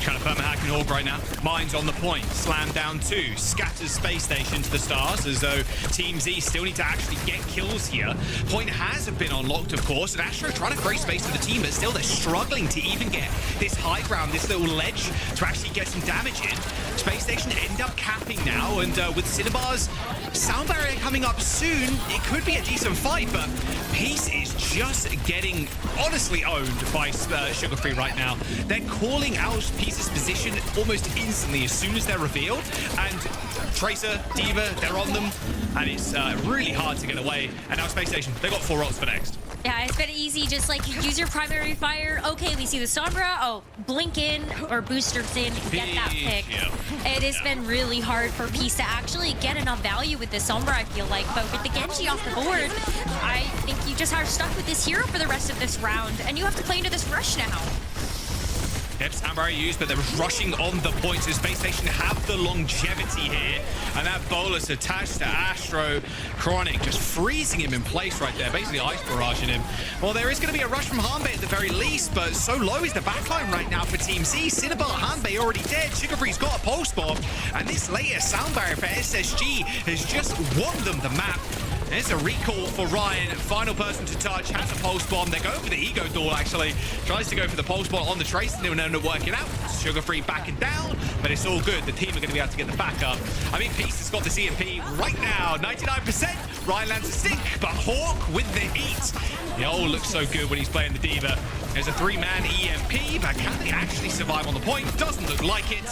Speaker 4: Trying to perma-hack an orb right now. Mines on the point. Slam down 2. Scatters Spacestation to the stars as though Team Z still need to actually get kills here. Point has been unlocked, of course, and Astro trying to create space for the team, but still they're struggling to even get this high ground, this little ledge to actually get some damage in. Spacestation end up capping now, and with Cinnabar's sound barrier coming up soon, it could be a decent fight, but Peace is just getting honestly owned by Sugar Free right now. They're calling out Peace's position almost instantly as soon as they're revealed, and Tracer, D.Va, they're on them, and it's really hard to get away. And now Spacestation, they got 4 ults for next.
Speaker 5: Yeah, it's been easy, just like use your primary fire. Okay, we see the Sombra. Oh, blink in or boosters in, get that pick.
Speaker 4: Yeah.
Speaker 5: It has been really hard for Peace to actually get enough value with the Sombra, I feel like. But with the Genji off the board, I think you just are stuck with this hero for the rest of this round, and you have to play into this rush now.
Speaker 4: Yep, Samurai used, but they're rushing on the point, so Spacestation have the longevity here. And that bolus attached to Astro. Chronic just freezing him in place right there, basically ice barraging him. Well, there is going to be a rush from Hanbei at the very least, but so low is the backline right now for Team Z. Cinnabar, Hanbei already dead. Sugar Free's got a pulse bomb, and this latest sound barrier for SSG has just won them the map. There's a recall for Ryan. Final person to touch, has a pulse bomb. They're going for the ego duel, actually. Tries to go for the pulse bomb on the Trace, and they'll end up working out. Sugar Free backing down, but it's all good. The team are going to be able to get the backup. I mean, Peace has got the CMP right now. 99%. Ryan lands a stick, but Hawk with the eat. They all look so good when he's playing the D.Va. There's a 3-man EMP, but can they actually survive on the point? Doesn't look like it.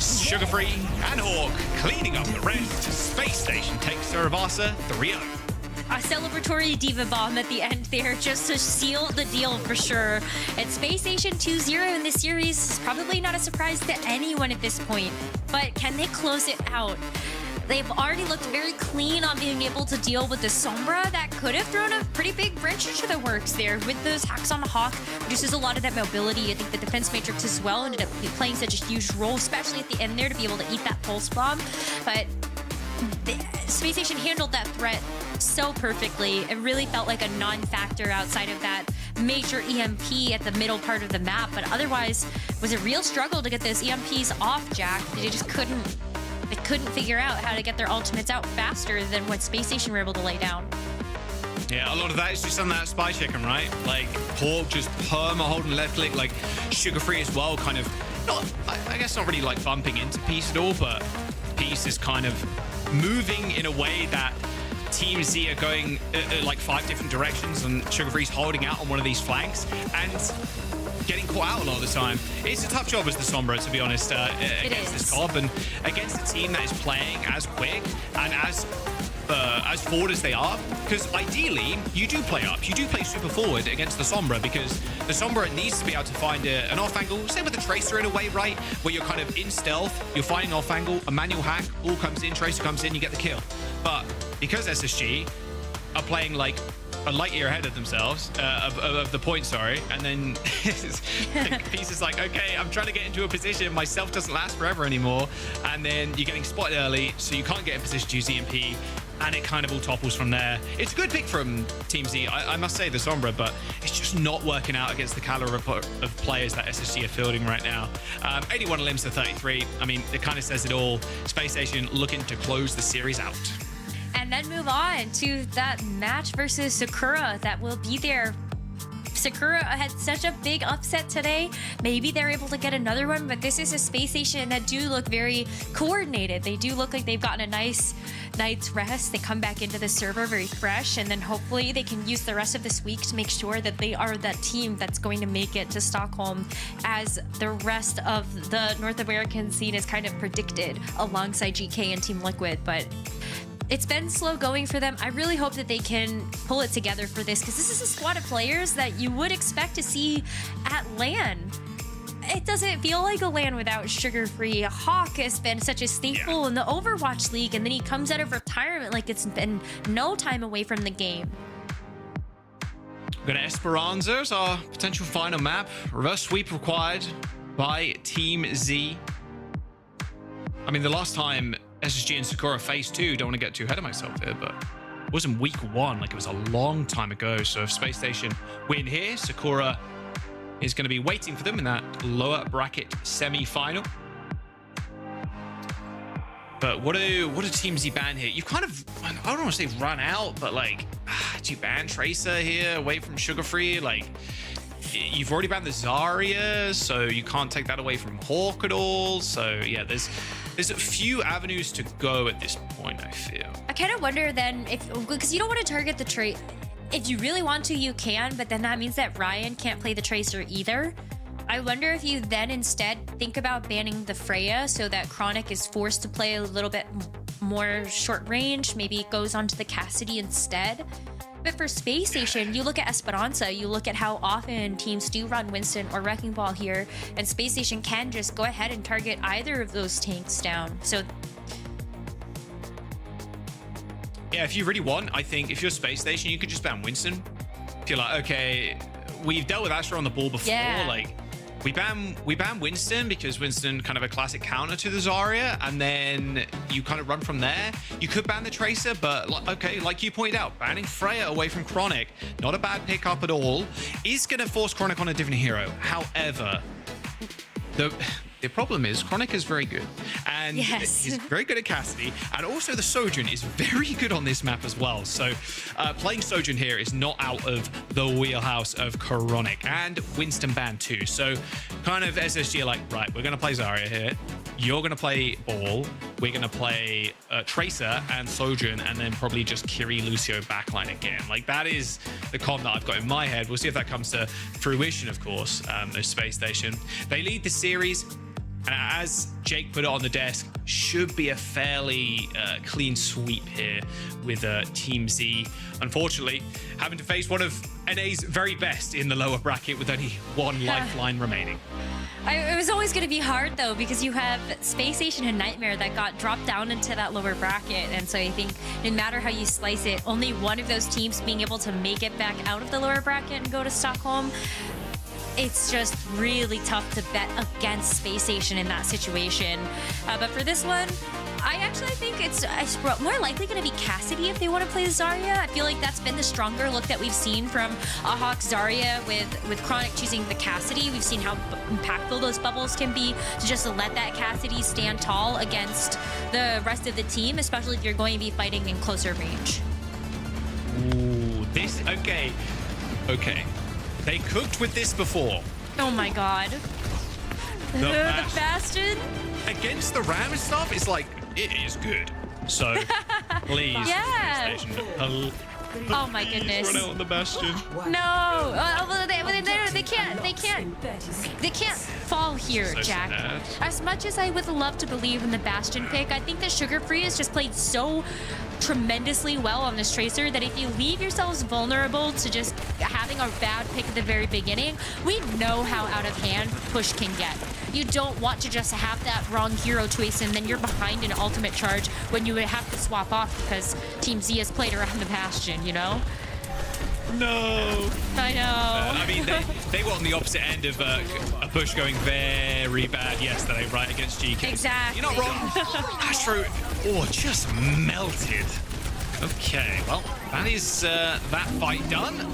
Speaker 4: Sugar Free and Hawk cleaning up the rest. Spacestation takes Saravasa 3-0.
Speaker 5: A celebratory D.Va bomb at the end there just to seal the deal for sure. And Spacestation 2-0 in this series is probably not a surprise to anyone at this point. But can they close it out? They've already looked very clean on being able to deal with the Sombra. That could have thrown a pretty big wrench into the works there with those hacks on Hawk. Reduces a lot of that mobility. I think the defense matrix as well ended up playing such a huge role, especially at the end there to be able to eat that pulse bomb. But Spacestation handled that threat so perfectly. It really felt like a non-factor outside of that major EMP at the middle part of the map. But otherwise, it was a real struggle to get those EMPs off Jack. They just couldn't figure out how to get their ultimates out faster than what Spacestation were able to lay down.
Speaker 4: Yeah, a lot of that is just on that spy chicken, right? Like, Hawk just perma holding left click, like Sugar Free as well, kind of not, I guess not really like bumping into Peace at all, but Peace is kind of moving in a way that Team Z are going like 5 different directions, and Sugar Free's holding out on one of these flanks and getting caught out a lot of the time. It's a tough job as the Sombra, to be honest, against this top, and against a team that is playing as quick and as forward as they are, because ideally you do play up, you do play super forward against the Sombra, because the Sombra needs to be able to find an off angle, same with the Tracer in a way, right, where you're kind of in stealth, you're finding off angle, a manual hack, all comes in, Tracer comes in, you get the kill. But because SSG are playing like a light year ahead of themselves, of the point, sorry, and then Peace is like, okay, I'm trying to get into a position, my self doesn't last forever anymore, and then you're getting spotted early, so you can't get in position to use EMP, and it kind of all topples from there. It's a good pick from Team Z, I must say, the Sombra, but it's just not working out against the caliber of players that SSG are fielding right now. 81 limbs to 33. I mean, it kind of says it all. Spacestation looking to close the series out.
Speaker 5: And then move on to that match versus Sakura that will be there. Sakura had such a big upset today. Maybe they're able to get another one, but this is a Spacestation that do look very coordinated. They do look like they've gotten a nice night's rest. They come back into the server very fresh, and then hopefully they can use the rest of this week to make sure that they are that team that's going to make it to Stockholm as the rest of the North American scene is kind of predicted alongside GK and Team Liquid. But it's been slow going for them. I really hope that they can pull it together for this, because this is a squad of players that you would expect to see at LAN. it doesn't feel like a LAN without Sugar Free. Hawk has been such a staple in the Overwatch League, and then he comes out of retirement like it's been no time away from the game.
Speaker 4: We're going to Esperanza as our potential final map. Reverse sweep required by Team Z. I mean, the last time SSG and Sakura faced two, don't want to get too ahead of myself here, but it wasn't week one. Like, it was a long time ago. So if Space Station win here, Sakura is going to be waiting for them in that lower bracket semi-final. But what do Team Z ban here? You've kind of, I don't want to say run out, but like, do you ban Tracer here away from Sugar Free? Like, you've already banned the Zarya, so you can't take that away from Hawk at all. So yeah, there's a few avenues to go at this point, I feel.
Speaker 5: I kind of wonder then because you don't want to target the trait. If you really want to, you can, but then that means that Ryan can't play the Tracer either. I wonder if you then instead think about banning the Freya so that Chronic is forced to play a little bit more short range. Maybe it goes onto the Cassidy instead. But for Space Station, you look at Esperanza, you look at how often teams do run Winston or Wrecking Ball here, and Space Station can just go ahead and target either of those tanks down. So
Speaker 4: yeah, if you really want, I think if you're Space Station, you could just ban Winston. If you're like, okay, we've dealt with Astra on the ball before, like we ban Winston because Winston kind of a classic counter to the Zarya, and then you kind of run from there. You could ban the Tracer, but okay, like you pointed out, banning Freya away from Chronic, not a bad pickup at all, is going to force Chronic on a different hero. However, the problem is Chronic is very good, and he's very good at Cassidy, and also the Sojourn is very good on this map as well. So playing Sojourn here is not out of the wheelhouse of Chronic, and Winston ban too. So kind of SSG are like, right, we're going to play Zarya here, you're going to play Ball, we're going to play Tracer and Sojourn, and then probably just Kiri Lucio backline again. Like, that is the comp that I've got in my head. We'll see if that comes to fruition, of course. The Space Station, they lead the series, and as Jake put it on the desk, should be a fairly clean sweep here with Team Z. Unfortunately, having to face one of NA's very best in the lower bracket with only one lifeline remaining.
Speaker 5: It was always going to be hard, though, because you have Space Station and Nightmare that got dropped down into that lower bracket. And so I think no matter how you slice it, only one of those teams being able to make it back out of the lower bracket and go to Stockholm, it's just really tough to bet against Space Station in that situation. But for this one, I actually think it's more likely going to be Cassidy if they want to play Zarya. I feel like that's been the stronger look that we've seen from Hawk Zarya with Chronic choosing the Cassidy. We've seen how impactful those bubbles can be to just let that Cassidy stand tall against the rest of the team, especially if you're going to be fighting in closer range.
Speaker 4: Ooh, okay. They cooked with this before.
Speaker 5: Oh my god. The Bastion?
Speaker 4: Against the Ram and stuff, it's like, it is good. So, please,
Speaker 5: oh my goodness.
Speaker 4: Run out on the Bastion.
Speaker 5: No. They can't fall here,
Speaker 4: So
Speaker 5: Jack.
Speaker 4: sad.
Speaker 5: As much as I would love to believe in the Bastion pick, I think that Sugar Free has just played so tremendously well on this Tracer that if you leave yourselves vulnerable to just having a bad pick at the very beginning, we know how out of hand push can get. You don't want to just have that wrong hero choice and then you're behind an ultimate charge when you would have to swap off because Team Z has played around the Bastion, you know?
Speaker 4: No.
Speaker 5: I know.
Speaker 4: I mean, they were on the opposite end of a push going very bad yesterday, right, against GK.
Speaker 5: Exactly.
Speaker 4: You're not wrong. Astro, just melted. Okay, well, that is that fight done.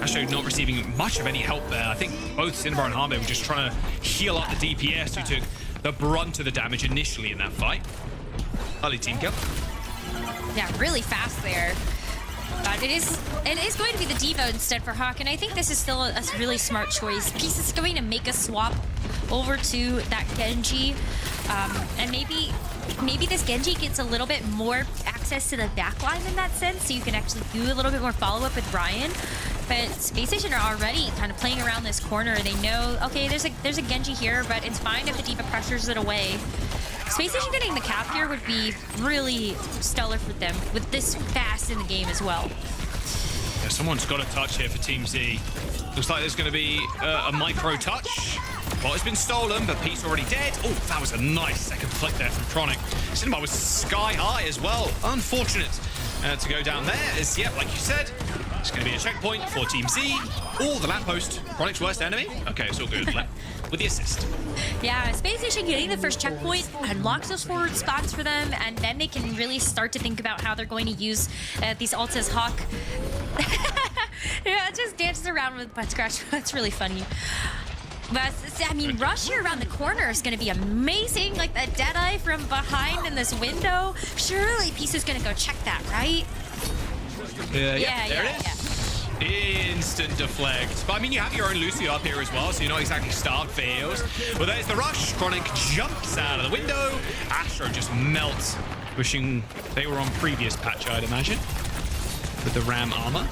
Speaker 4: Astro not receiving much of any help there. I think both Cinnabar and Harbe were just trying to heal up the DPS who took the brunt of the damage initially in that fight. Early team kill.
Speaker 5: Yeah, really fast there. But it is going to be the Devo instead for Hawk, and I think this is still a really smart choice. Peace is going to make a swap over to that Genji, and maybe this Genji gets a little bit more access to the backline in that sense, so you can actually do a little bit more follow-up with Ryan. But Space Station are already kind of playing around this corner. They know, okay, there's a Genji here, but it's fine if the Diva pressures it away. Space Station getting the cap here would be really stellar for them with this fast in the game as well.
Speaker 4: Yeah, someone's got a touch here for Team Z. Looks like there's going to be a micro touch. Bot has been stolen, but Pete's already dead. Oh, that was a nice second flick there from Chronic. Cinema was sky high as well. Unfortunate to go down there. As, yeah, like you said, it's going to be a checkpoint for Team Z. Oh, the lamppost. Chronic's worst enemy. Okay, it's all good. With the assist.
Speaker 5: Yeah, Spacestation getting the first checkpoint unlocks those forward spots for them, and then they can really start to think about how they're going to use these ults as Hawk. Yeah, it just dances around with butt scratch. That's really funny. But, I mean, rush here around the corner is going to be amazing. Like that Deadeye from behind in this window. Surely Peace is going to go check that, right?
Speaker 4: There it is. Instant deflect. But I mean, you have your own Lucio up here as well, so you're not exactly starved for heals. But there's the rush. Chronic jumps out of the window. Astro just melts. Wishing they were on previous patch, I'd imagine, with the Ram armor.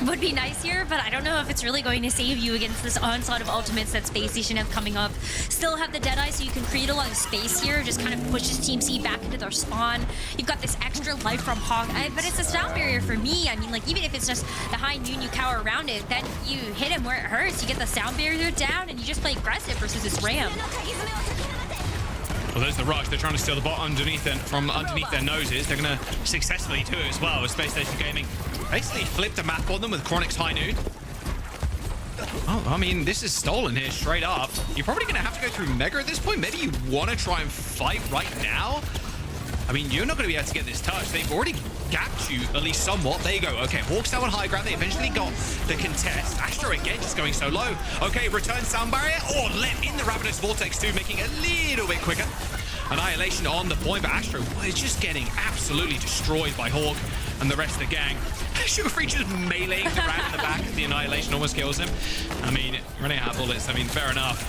Speaker 5: Would be nice here, but I don't know if it's really going to save you against this onslaught of ultimates that Spacestation have coming up. Still have the Deadeye, so you can create a lot of space here. Just kind of pushes Team C back into their spawn. You've got this extra life from Hawk, but it's a sound barrier for me. I mean, like, even if it's just the high noon, you cower around it, then you hit him where it hurts. You get the sound barrier down, and you just play aggressive versus this Ram.
Speaker 4: Well, there's the rush. They're trying to steal the bot from underneath their noses. They're going to successfully do it as well with Spacestation Gaming. Basically flipped a map on them with Chronic's high noon. Oh, I mean, this is stolen here straight up. You're probably going to have to go through Mega at this point. Maybe you want to try and fight right now. I mean, you're not going to be able to get this touch. They've already gapped you, at least somewhat. There you go. Okay, Hawk's now on high ground. They eventually got the contest. Astro again just going so low. Okay, return sound barrier. Or let in the Ravenous Vortex too, making it a little bit quicker. Annihilation on the point, but Astro is just getting absolutely destroyed by Hawk and the rest of the gang. Sugar Free just meleeing around in the back. The Annihilation almost kills him. I mean, running out of bullets. I mean, fair enough.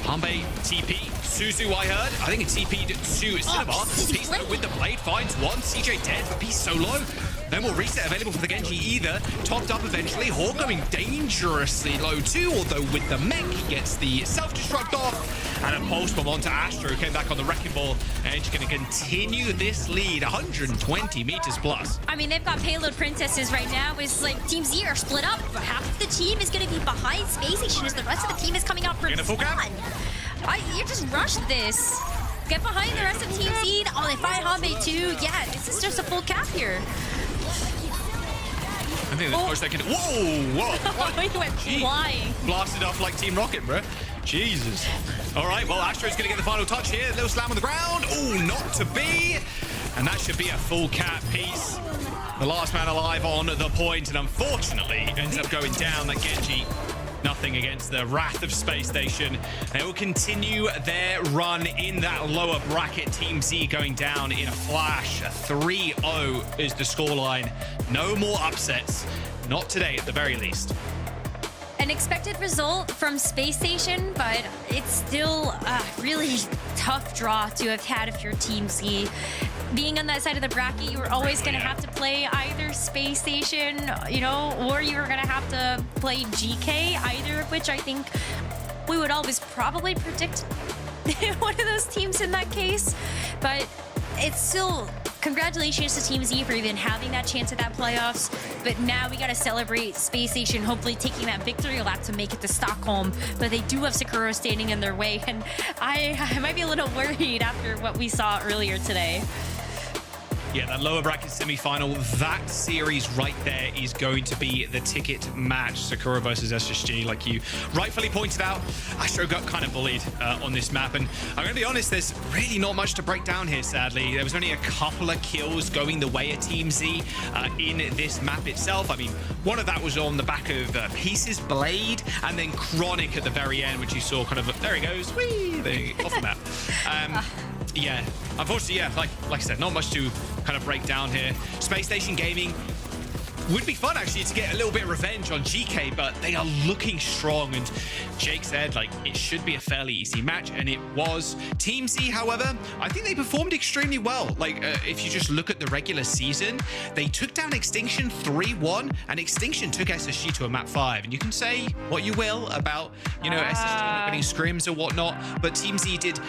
Speaker 4: Hanbei TP. Suzu, I heard. I think it's TP'd to Cinema. Peace with the blade finds one. CJ dead, but Peace so low. No more reset available for the Genji either. Topped up eventually. Hawk going dangerously low too, although with the mech, he gets the self-destruct off. And a pulse bomb onto Astro, came back on the Wrecking Ball, and he's going to continue this lead, 120 meters plus.
Speaker 5: I mean, they've got payload princesses right now. It's like Team Z are split up. Half the team is going to be behind Spacestation as the rest of the team is coming out from spawn. You just rush this. Get behind the rest of Team Z. Oh, they find Hanbei too. Yeah, this is just a full cap here.
Speaker 4: I think that's most they can. Whoa!
Speaker 5: He went flying.
Speaker 4: Blasted off like Team Rocket, bro. Jesus. All right, well, Astro's going to get the final touch here. Little slam on the ground. Oh, not to be. And that should be a full cap piece. The last man alive on the point, and unfortunately ends up going down. That Genji, nothing against the wrath of Space Station. They will continue their run in that lower bracket. Team Z going down in a flash. 3-0 is the scoreline. No more upsets. Not today, at the very least.
Speaker 5: An expected result from Space Station, but it's still a really tough draw to have had if you're Team Z. Being on that side of the bracket, you were always going to have to play either Space Station, you know, or you were going to have to play GK, either of which I think we would always probably predict one of those teams in that case. But it's still congratulations to Team Z for even having that chance at that playoffs. But now we got to celebrate Space Station hopefully taking that victory lap to make it to Stockholm. But they do have Sakura standing in their way, and I might be a little worried after what we saw earlier today.
Speaker 4: Yeah, that lower bracket semi-final, that series right there is going to be the ticket match. Sakura versus SSG, like you rightfully pointed out. Astro got kind of bullied on this map, and I'm going to be honest, there's really not much to break down here, sadly. There was only a couple of kills going the way of Team Z in this map itself. I mean, one of that was on the back of Peace's blade, and then Chronic at the very end, which you saw kind of, there he goes, whee, there, off the map. Yeah, unfortunately, yeah, like I said, not much to kind of break down here. Space Station Gaming would be fun actually to get a little bit of revenge on GK, but they are looking strong, and Jake said like it should be a fairly easy match, and it was. Team Z, however, I think they performed extremely well. Like if you just look at the regular season, they took down Extinction 3-1, and Extinction took SSG to a map 5, and you can say what you will about, you know, SSG not getting scrims or whatnot, but Team Z did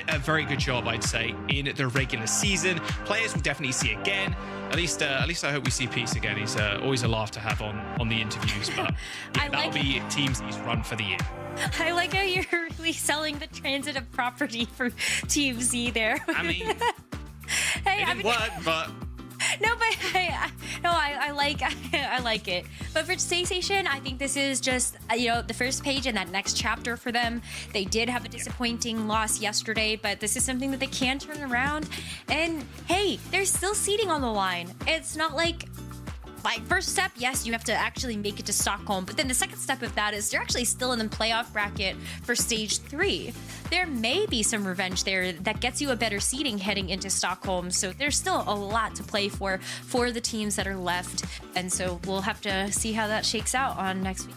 Speaker 4: a very good job, I'd say, in the regular season. Players will definitely see again. At least I hope we see Peace again. He's always a laugh to have on the interviews. But yeah, that'll be Team Z's run for the year.
Speaker 5: I like how you're really selling the transitive property for Team Z there.
Speaker 4: I mean,
Speaker 5: hey,
Speaker 4: it didn't work, but.
Speaker 5: No, but I like it. But for Spacestation, I think this is just the first page in that next chapter for them. They did have a disappointing loss yesterday, but this is something that they can turn around. And hey, there's still seeding on the line. It's not like first step, yes, you have to actually make it to Stockholm, but then the second step of that is you're actually still in the playoff bracket for stage 3. There may be some revenge there that gets you a better seeding heading into Stockholm, so there's still a lot to play for the teams that are left, and so we'll have to see how that shakes out on next week.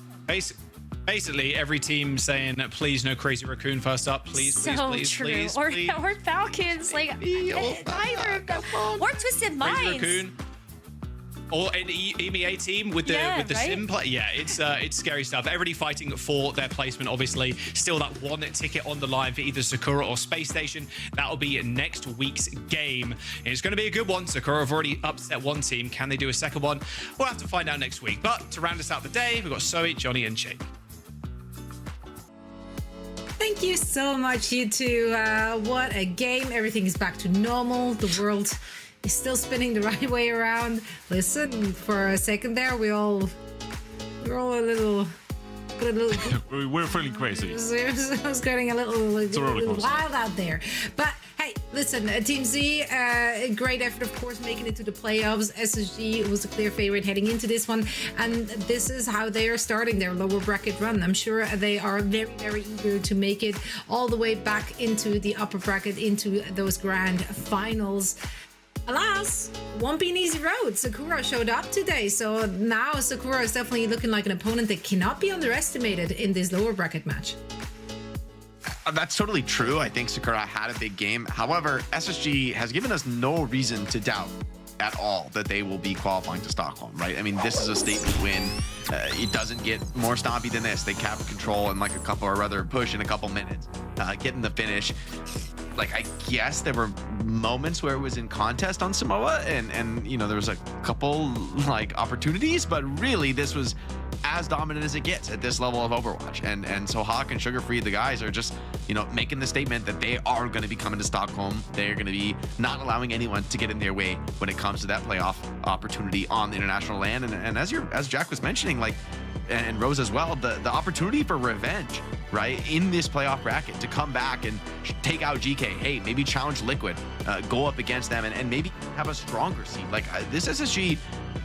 Speaker 4: Basically, every team saying, please, no Crazy Raccoon first up. Please,
Speaker 5: so
Speaker 4: please,
Speaker 5: true.
Speaker 4: please,
Speaker 5: or,
Speaker 4: please.
Speaker 5: Or Falcons, either of them. Or Twisted Minds.
Speaker 4: Crazy Raccoon. Or an EMEA team with the
Speaker 5: right?
Speaker 4: sim play. Yeah, it's scary stuff. Everybody fighting for their placement, obviously. Still that one ticket on the line for either Sakura or Space Station. That'll be next week's game. And it's going to be a good one. Sakura have already upset one team. Can they do a second one? We'll have to find out next week. But to round us out the day, we've got Zoe, Johnny, and Jake.
Speaker 3: Thank you so much, you two. What a game. Everything is back to normal. The world is still spinning the right way around. Listen, for a second there, we're all a little
Speaker 2: We're feeling crazy.
Speaker 3: I was getting a little wild out there. But hey, listen, Team Z, a great effort, of course, making it to the playoffs. SSG was a clear favorite heading into this one. And this is how they are starting their lower bracket run. I'm sure they are very, very eager to make it all the way back into the upper bracket, into those grand finals. Alas, won't be an easy road. Sakura showed up today, so now Sakura is definitely looking like an opponent that cannot be underestimated in this lower bracket match.
Speaker 1: That's totally true. I think Sakura had a big game. However, SSG has given us no reason to doubt at all that they will be qualifying to Stockholm, right? I mean, this is a statement win. It doesn't get more stompy than this. They cap control in like a couple, or rather push in a couple minutes, getting the finish. Like, I guess there were moments where it was in contest on Samoa, and you know, there was a couple like opportunities, but really this was as dominant as it gets at this level of Overwatch. And so Hawk and Sugar Free, the guys, are just, you know, making the statement that they are going to be coming to Stockholm. They're going to be not allowing anyone to get in their way when it comes to that playoff opportunity on the international land. And as Jack was mentioning, like, and Rose as well, the opportunity for revenge, right, in this playoff bracket, to come back and take out GK. Hey, maybe challenge Liquid, go up against them, and maybe have a stronger seed. Like, this SSG,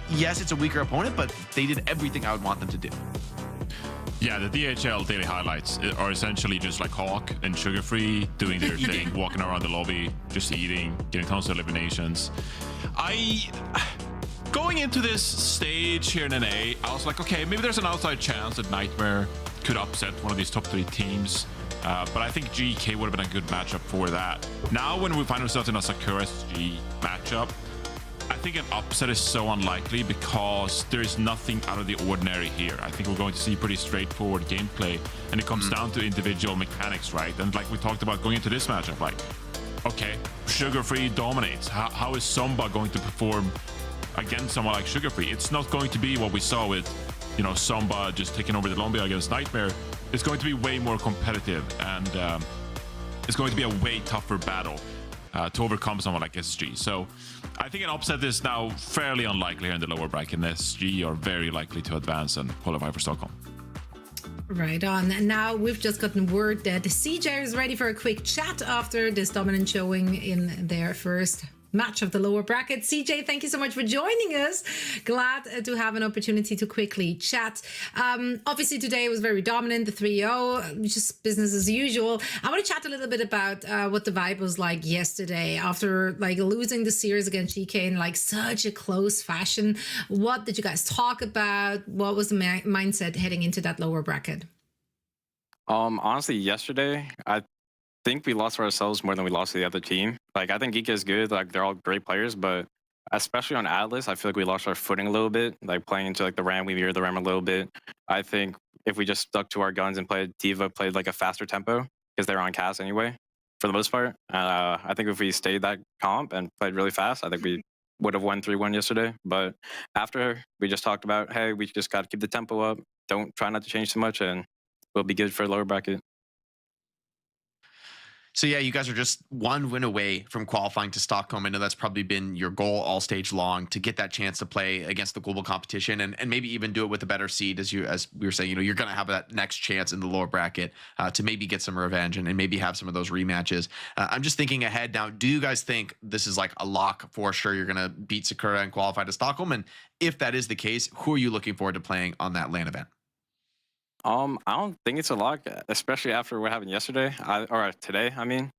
Speaker 1: yes, it's a weaker opponent, but they did everything I would want them to do.
Speaker 2: Yeah, the DHL daily highlights are essentially just like Hawk and Sugar Free doing their thing, walking around the lobby, just eating, getting tons of eliminations. Going into this stage here in NA, I was like, okay, maybe there's an outside chance that Nightmare could upset one of these top 3 teams. But I think GK would have been a good matchup for that. Now, when we find ourselves in a Sakura SG matchup, I think an upset is so unlikely because there is nothing out of the ordinary here. I think we're going to see pretty straightforward gameplay, and it comes down to individual mechanics, right? And like we talked about going into this matchup, like, okay, Sugar Free dominates. How is Somba going to perform against someone like Sugar Free? It's not going to be what we saw with, you know, Somba just taking over the Colombia against Nightmare. It's going to be way more competitive, and it's going to be a way tougher battle to overcome someone like SG. So I think an upset is now fairly unlikely here in the lower bracket, and SG are very likely to advance and qualify for Stockholm.
Speaker 3: Right on. And now we've just gotten word that CJ is ready for a quick chat after this dominant showing in their first match of the lower bracket. CJ, thank you so much for joining us. Glad to have an opportunity to quickly chat. Obviously today was very dominant, the 3-0, just business as usual. I want to chat a little bit about what the vibe was like yesterday after like losing the series against GK in like such a close fashion. What did you guys talk about? What was the mindset heading into that lower bracket?
Speaker 6: Honestly, yesterday, I think we lost for ourselves more than we lost to the other team. Like, I think Geek is good. Like, they're all great players, but especially on Atlas, I feel like we lost our footing a little bit. Like, playing into like the Ram, we mirrored the Ram a little bit. I think if we just stuck to our guns and played like a faster tempo, because they were on cast anyway, for the most part. I think if we stayed that comp and played really fast, I think we would have won 3-1 yesterday. But after, we just talked about, hey, we just got to keep the tempo up. Don't try not to change too much, and we'll be good for the lower bracket.
Speaker 1: So yeah, you guys are just one win away from qualifying to Stockholm. I know that's probably been your goal all stage long, to get that chance to play against the global competition, and maybe even do it with a better seed, as we were saying. You're going to have that next chance in the lower bracket to maybe get some revenge and maybe have some of those rematches. I'm just thinking ahead now. Do you guys think this is like a lock for sure? You're going to beat Sakura and qualify to Stockholm, and if that is the case, who are you looking forward to playing on that LAN event?
Speaker 6: I don't think it's a lock, especially after what happened yesterday, or today. I mean,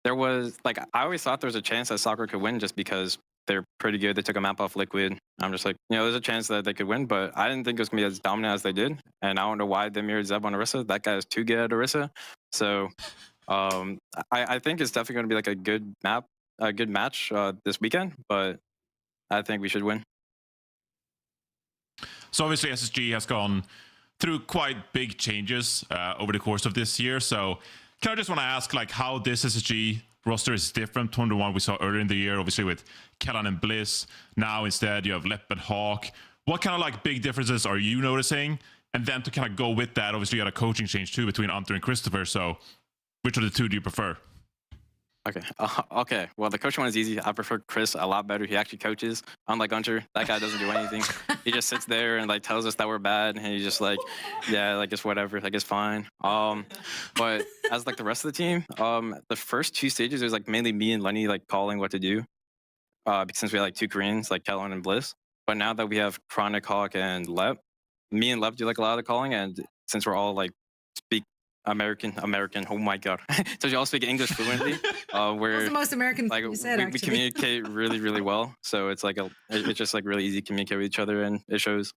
Speaker 6: there was like, I always thought there was a chance that Sakura could win just because they're pretty good. They took a map off Liquid. I'm just like, there's a chance that they could win, but I didn't think it was gonna be as dominant as they did. And I don't know why they mirrored Zeb on Orisa. That guy is too good at Orisa. So, I think it's definitely gonna be like a good match this weekend. But I think we should win.
Speaker 2: So obviously SSG has gone through quite big changes over the course of this year. So kind of just want to ask like how this SSG roster is different from the one we saw earlier in the year, obviously with Kellan and Bliss. Now instead you have Lep and Hawk. What kind of like big differences are you noticing? And then to kind of go with that, obviously you had a coaching change too between Hunter and Christopher. So which of the two do you prefer?
Speaker 6: Okay. Well, the coach one is easy. I prefer Chris a lot better. He actually coaches. Unlike Hunter, that guy doesn't do anything. He just sits there and like tells us that we're bad, and he's just like, yeah, like it's whatever, like it's fine. But as like the rest of the team, the first two stages it was like mainly me and Lenny like calling what to do, since we had like two Koreans like Kellan and Bliss. But now that we have Chronic, Hawk, and Lep, me and Lep do like a lot of the calling, and since we're all like speak American. Oh my god! So you all speak English fluently. We're
Speaker 3: the most American
Speaker 6: like
Speaker 3: you said,
Speaker 6: we communicate really, really well. So it's like it's just like really easy to communicate with each other, and it shows.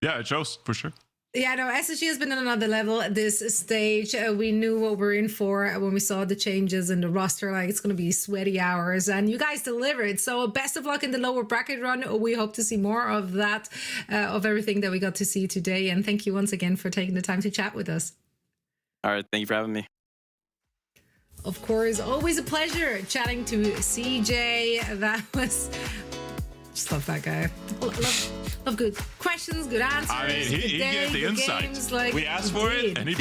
Speaker 2: Yeah, it shows for sure.
Speaker 3: Yeah, no, SSG has been on another level at this stage. We knew what we're in for when we saw the changes in the roster. Like, it's going to be sweaty hours, and you guys delivered. So best of luck in the lower bracket run. We hope to see more of that, of everything that we got to see today. And thank you once again for taking the time to chat with us.
Speaker 6: All right, thank you for having me.
Speaker 3: Of course, always a pleasure chatting to CJ. That was... Just love that guy. Love good questions, good answers.
Speaker 2: I mean, he gave the insight.
Speaker 3: Games, like,
Speaker 2: we asked for it, and he